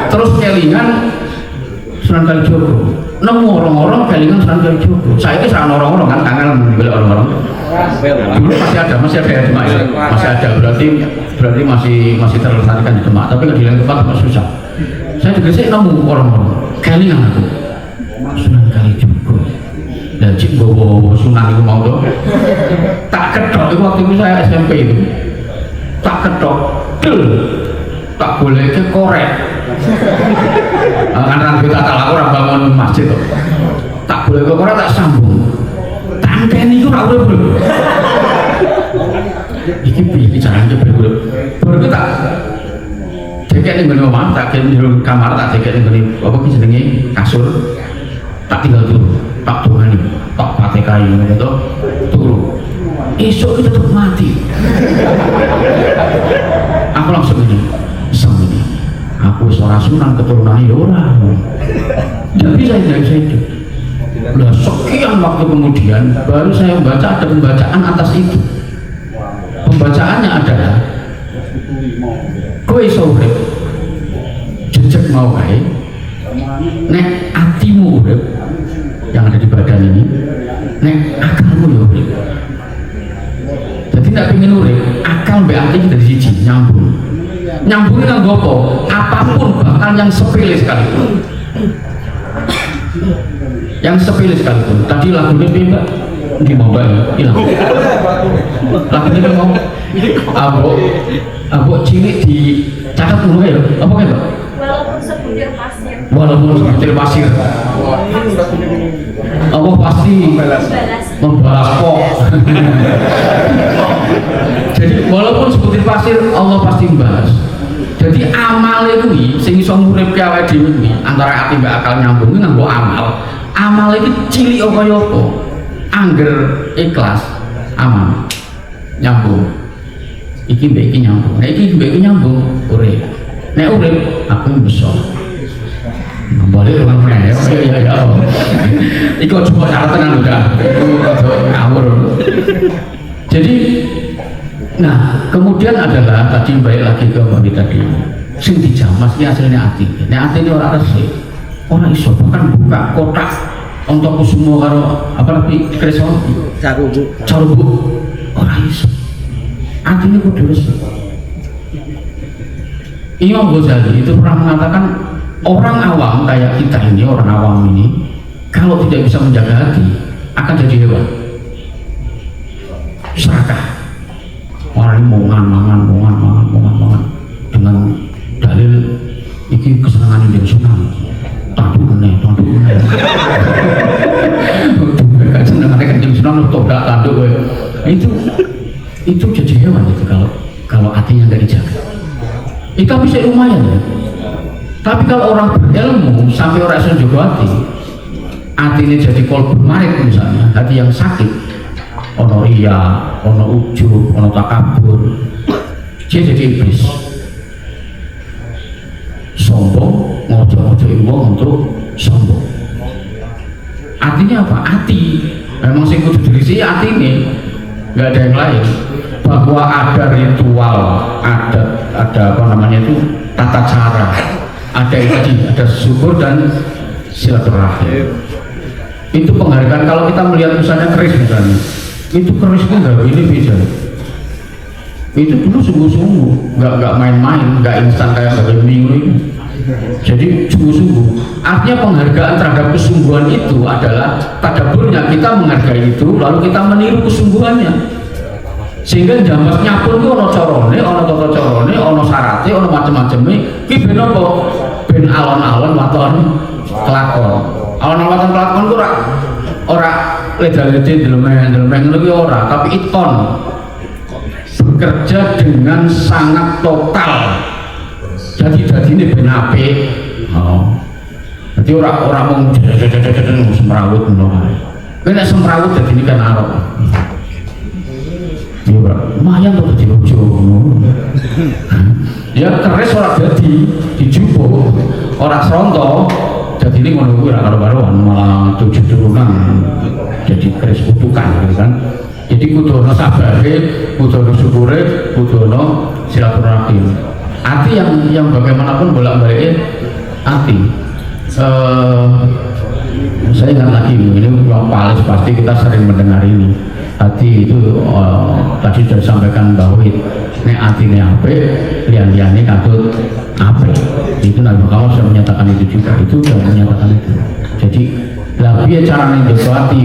Terus kelingan Sunan Kalijogo. Nemu orang-orang kelingan Sunan Kalijogo. Saya itu sana orang-orang kan kangen menggolek orang-orang. Dulu masih ada ya Demak ya. Masih ada, berarti masih terlestarikan di Demak, tapi di lain tempat susah. Saya di Gresik nemu orang-orang kelingan aku Sunan Kalijogo. Dan cik bawa Sunan itu mau tuh tak kedok itu waktu itu saya SMP itu tak kedok tak boleh ke korek kan rambut tak laku orang bangun masjid tuh tak boleh ke korek tak sambung tangken itu tak boleh bro ini pilih caranya berburu baru tak jaket ini omah tak di kamar tak jaket ini apa jenenge kasur tak tinggal dulu tak tuhani tak pakai kayu gitu turu esok itu tetap mati aku langsung ini aku seorang Sunan keturunan ya orang tidak bisa itu lah sekian waktu kemudian baru saya membaca ada pembacaan atas itu. Pembacaannya adalah kowe urip jejak mau kae nek atimu urip yang ada di badan ini nek akalmu ya urip. Jadi tidak pengen urip akal mbak ati dari siji nyambungin kan gopo apapun bahkan yang sepele sekalipun tadi lagunya mbak di mbak hilang lagunya mau abok cilik di catat dulu ya apa kan mbak walaupun sebutir pasir Allah pasti membalas kok jadi walaupun sebutir pasir Allah pasti membalas. Jadi amal itu sing iso nguripke awake dhewe kuwi antara ati mbak akal nyambung nganggo amal iki cilik kaya apa angger ikhlas amal nyambung iki mbek iki nyambung nek iki mbek iki nyambung urip nek urip aku besok balik orang meneh ya iku coba syaratan udah ngawur. Jadi nah kemudian adalah tadi balik lagi ke bagi tadi sing dijamas ini hasilnya hati ini orang resik orang iso bahkan buka kotak untuk semua karo apa lagi kreson carubu orang iso hati ini kudu resik. Imam Ghazali itu pernah mengatakan orang awam kayak kita ini orang awam ini kalau tidak bisa menjaga hati akan jadi hewan serakah. Orang mangan dengan dalil iki kesenangan yang Sunan tanduk meneh kesenangan yang Sunan todak tanduk itu jadi hewan itu kalau hatinya nggak dijaga itu bisa lumayan ya. Tapi kalau orang berilmu sampai orang yang jaga hati ini jadi kolbu marik misalnya hati yang sakit ono ria, ono ujub, ono takabur, dia jadi iblis. Sombong, ngojo-ngojoin wong untuk sombong. Artinya apa? Hati. Memang sing kudu dirisi hati ini, nggak ada yang lain. Bahwa ada ritual, ada apa namanya itu tata cara, ada tadi, ada syukur dan silaturahim. Itu penghargaan kalau kita melihat misalnya keris misalnya. Itu kerisnya nggak ini bisa itu dulu sungguh-sungguh nggak main-main nggak instan kayak bagian minggu ini jadi sungguh-sungguh artinya penghargaan terhadap kesungguhan itu adalah tadaburnya kita menghargai itu lalu kita meniru kesungguhannya sehingga jamasnya pun itu ono corone ono toto corone ono sarate ono macam-macamnya ini ben apa ben alon-alon waton kelakon alon-alon kelakon itu ora leda-leda delmeng lebih ora tapi itkon bekerja dengan sangat total jadi ini benape jadi orang mau semerawut kena semrawut jadi ini kan arok ya bro, lumayan tuh jadi bojo ya keris orang jadi dijupuk orang seronto jadi ini ngono kuwi ra karo-karoan malah 7 turunan jadi keris kutukan gitu kan. Jadi kudu ana sabare, kudu ana syukure, kudu ana silaturahim. Hati yang bagaimanapun bolak-balik hati. Saya ingat lagi ini yang paling pasti kita sering mendengar ini. Hati itu tadi sudah disampaikan bahwa nek atine apik, liyan-liyane katut apik. Itu Nabi Muhammad sudah menyatakan itu juga. Itu sudah menyatakan itu. Jadi lah piye carane njaga ati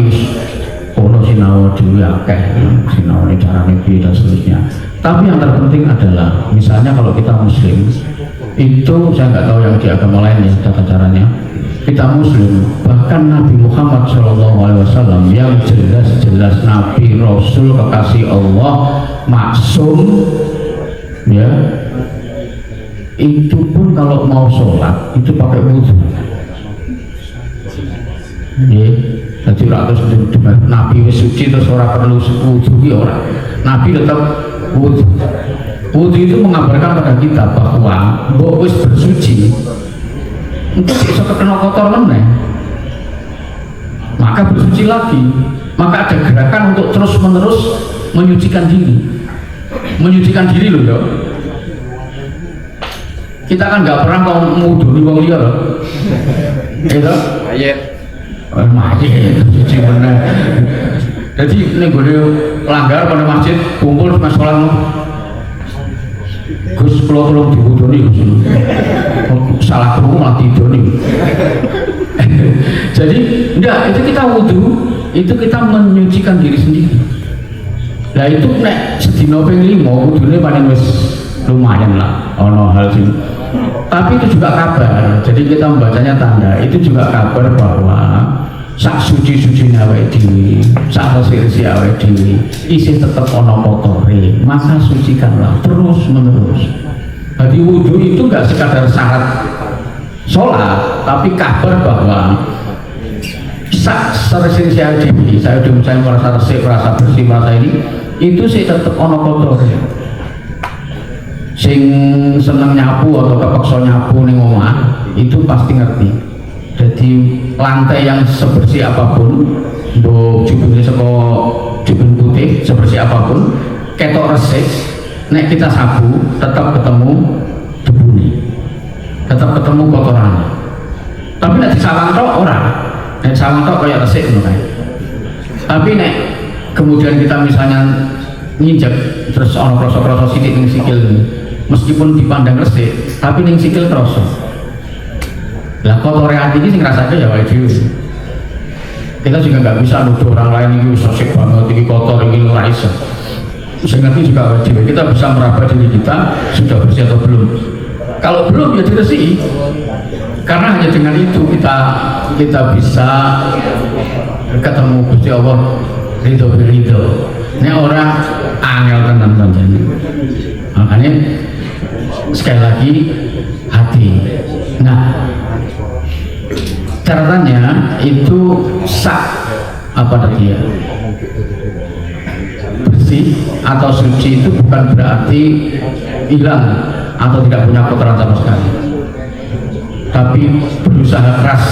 ono sinau dhewe akeh, sinau ini carane piye dan seterusnya. Tapi yang terpenting adalah misalnya kalau kita muslim itu saya nggak tahu yang di agama lain ya tata caranya. Kita muslim, bahkan Nabi Muhammad SAW yang jelas-jelas Nabi Rasul kekasih Allah maksum ya, itu pun kalau mau sholat itu pakai wudhu ya. Jadi ratus Nabi suci terus orang perlu wudhu ya orang. Nabi tetap wudhu. Wudhu itu mengabarkan pada kita bahwa wis bersuci untuk bisa terkena kotor meneh, maka bersuci lagi, maka ada gerakan untuk terus menerus menyucikan diri loh ya. Kita kan nggak pernah mau muduni wong liya loh gitu mayit suci meneh. Jadi ini gue langgar pada masjid kumpul sama sholat Gus kalau tolong diwudoni salah kerungu malah tidur nih. Jadi enggak, itu kita wudhu, itu kita menyucikan diri sendiri. Nah itu nek sedina ping 5 wudhunya paling wis lumayan lah ono hal sih. Tapi itu juga kabar, jadi kita membacanya tanda, itu juga kabar bahwa sak suci-suci awake dhewe, sak resik-resik awake dhewe isih tetep ana kotore, maka sucikanlah terus menerus. Jadi wudhu itu enggak sekadar syarat sholat, tapi kabar bahwa sak resik-resik awake dhewe, saya udah misalnya merasa resik, merasa bersih, merasa ini, itu sih tetep ana kotore. Sing seneng nyapu atau kepeksa nyapu ning omah itu pasti ngerti. Jadi lantai yang sebersih apapun, mbok jubune saka jubun putih sebersih apapun, ketok resik, nek kita sapu tetap ketemu debune, tetap ketemu kotoran. Tapi nek disawang tok ora, nek sawang tok kayak resik ngono kae. Tapi nek kemudian kita misalnya nginjek terus ana kroso-kroso sithik ning sikil, meskipun dipandang resik, tapi ning sikil kroso. Lah kotor hati ini sing ngrasake ya wae dhewe. Kita juga nggak bisa nuduh orang lain ini sosok banget ini kotor ini ora iso. Sing ngerti juga wae dhewe. Kita bisa meraba diri kita sudah bersih atau belum. Kalau belum ya diresiki. Karena hanya dengan itu kita bisa ketemu Gusti Allah ridho. Ini orang angel tenan-tenan. Makanya sekali lagi hati. Nah, catatannya itu apa tadi ya, bersih atau suci itu bukan berarti hilang atau tidak punya kotoran sama sekali, tapi berusaha keras.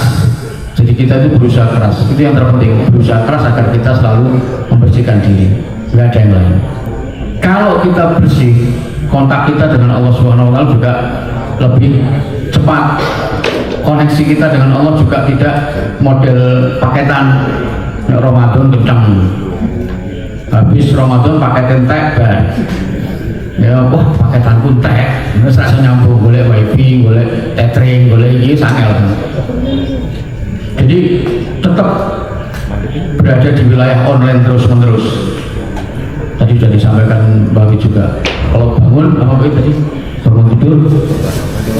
Jadi kita itu berusaha keras, itu yang terpenting, berusaha keras agar kita selalu membersihkan diri, nggak ada yang lain. Kalau kita bersih, kontak kita dengan Allah SWT juga lebih cepat. Koneksi kita dengan Allah juga tidak model paketan. Ramadan kencang, habis Ramadan paketan tek ya, wah paketan pun tek, terus rasa nyambung, boleh wifi, boleh tethering, boleh ini sangel. Jadi tetap berada di wilayah online terus menerus. Tadi sudah disampaikan Bawi juga, kalau bangun apa Bawi tadi, bangun tidur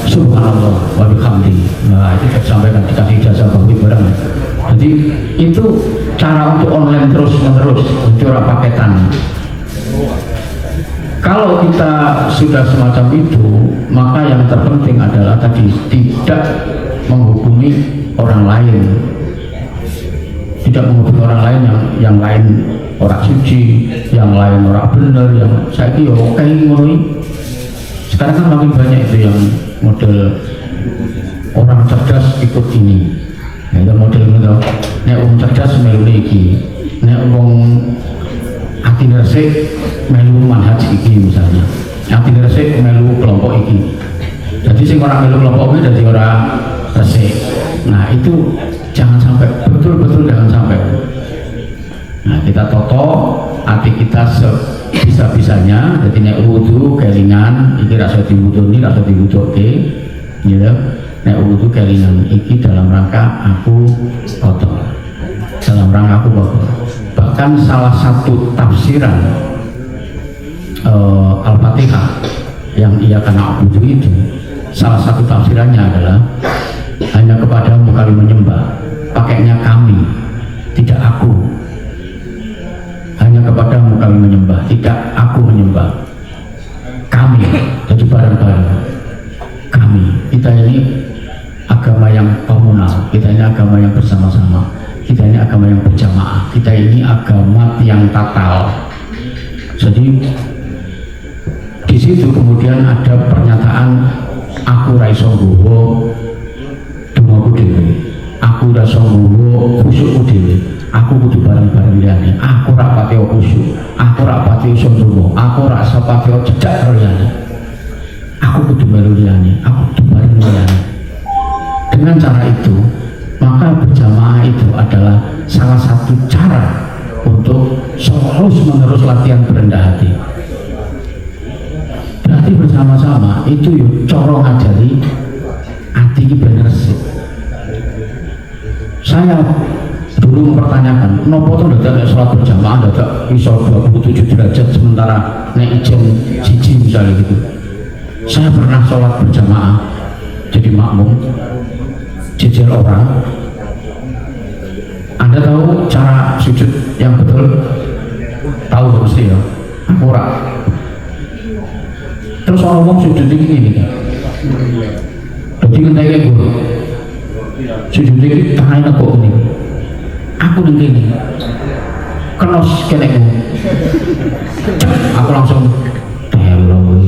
subhanallah wa bihamdi. Nah itu disampaikan, dikasih ijazah Bawi barang. Jadi itu cara untuk online terus menerus, curah paketan. Kalau kita sudah semacam itu, maka yang terpenting adalah tadi tidak menghukumi orang lain. tidak menghubungi orang lain yang lain orang suci, yang lain orang benar, yang saya kira kayak ngono. Sekarang kan makin banyak itu yang model orang cerdas ikut ini. Nah, itu model itu. Nek orang cerdas melu iki, nek orang ati resik melu manhaj iki misalnya. Ati resik melu kelompok iki. Jadi sing orang melu kelompok iki dadi orang resik. Nah, itu jangan sampai, betul-betul jangan sampai. Nah, kita toto hati kita sebisa-bisanya. Jadi nek wudu kelingan iki rasa diwuduni, rasa diwuduke, gitu. Nek wudu kelingan iki dalam rangka aku kotor, dalam rangka aku kotor. Bahkan salah satu tafsiran Al-Fatihah yang ia kena wudu itu, salah satu tafsirannya adalah hanya kepadamu kami menyembah, pakainya kami, tidak aku. Hanya kepadamu kami menyembah, tidak aku menyembah. Kami, jadi bareng-bareng. Kami, kita ini agama yang komunal, kita ini agama yang bersama-sama, kita ini agama yang berjamaah, kita ini agama yang total. Jadi di situ kemudian ada pernyataan aku raiso nggowo dongaku dhewe, aku raiso nggowo khusyukku dhewe. Aku kudu bareng-bareng liyane. Aku ora pati khusyuk, aku ora pati iso ndonga, aku ora pati cedak karo liyane. Aku kudu melu liyane, aku kudu bareng liyane. Dengan cara itu, maka berjamaah itu adalah salah satu cara untuk terus-menerus latihan berendah hati. Berarti bersama-sama itu yuk corong ngajari hati ini bener sih. Saya dulu mempertanyakan, nopo tuh dadak sholat berjamaah dadak iso 27 derajat sementara nek ijen siji misalnya gitu. Saya pernah sholat berjamaah jadi makmum jejer orang. Anda tahu cara sujud yang betul? Tahu mesti ya? Aku ora. Terus orang ngomong sujud ini jadi ngenteke guru sujud ini tangannya kok ini aku ini kenos kenekmu aku langsung telo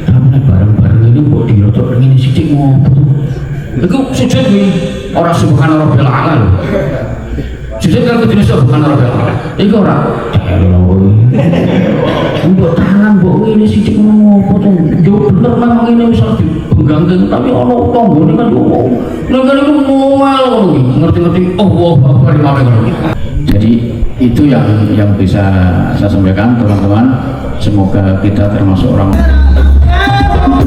tapi bareng-bareng ini kok dirotok ini sidik ngopo itu sujud ini orang subhanallah rabbil a'la lho sujud kan kudu subhanallah rabbil a'la itu orang telo untuk tangan mbok ini sidik ngopo tuh yo bener memang ini misal dibenggangkan tapi ono tonggo ini kan yo negara itu ngomel ngerti-ngerti Allah Akbar imamnya. Jadi itu yang bisa saya sampaikan teman-teman, semoga kita termasuk orang Lama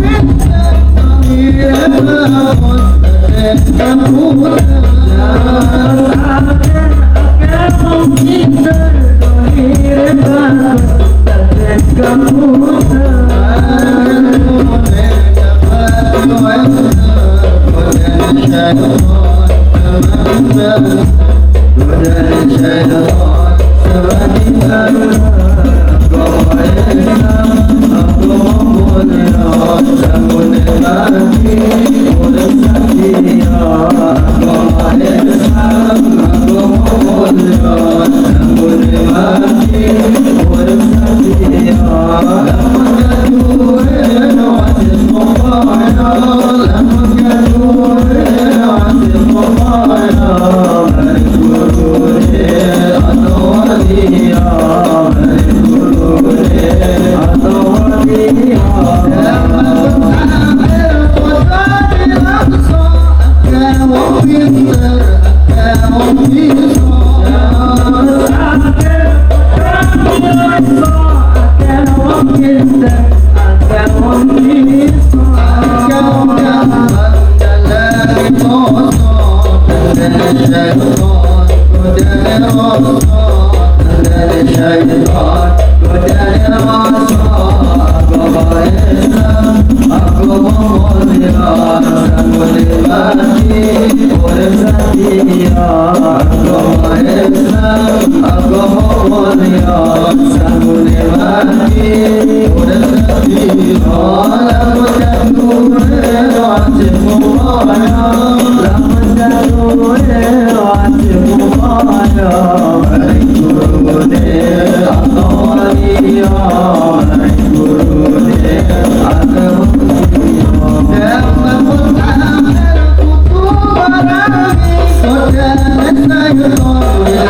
Hãy subscribe cho kênh Ghiền Mì Gõ để không bỏ lỡ những video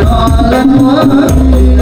hấp dẫn.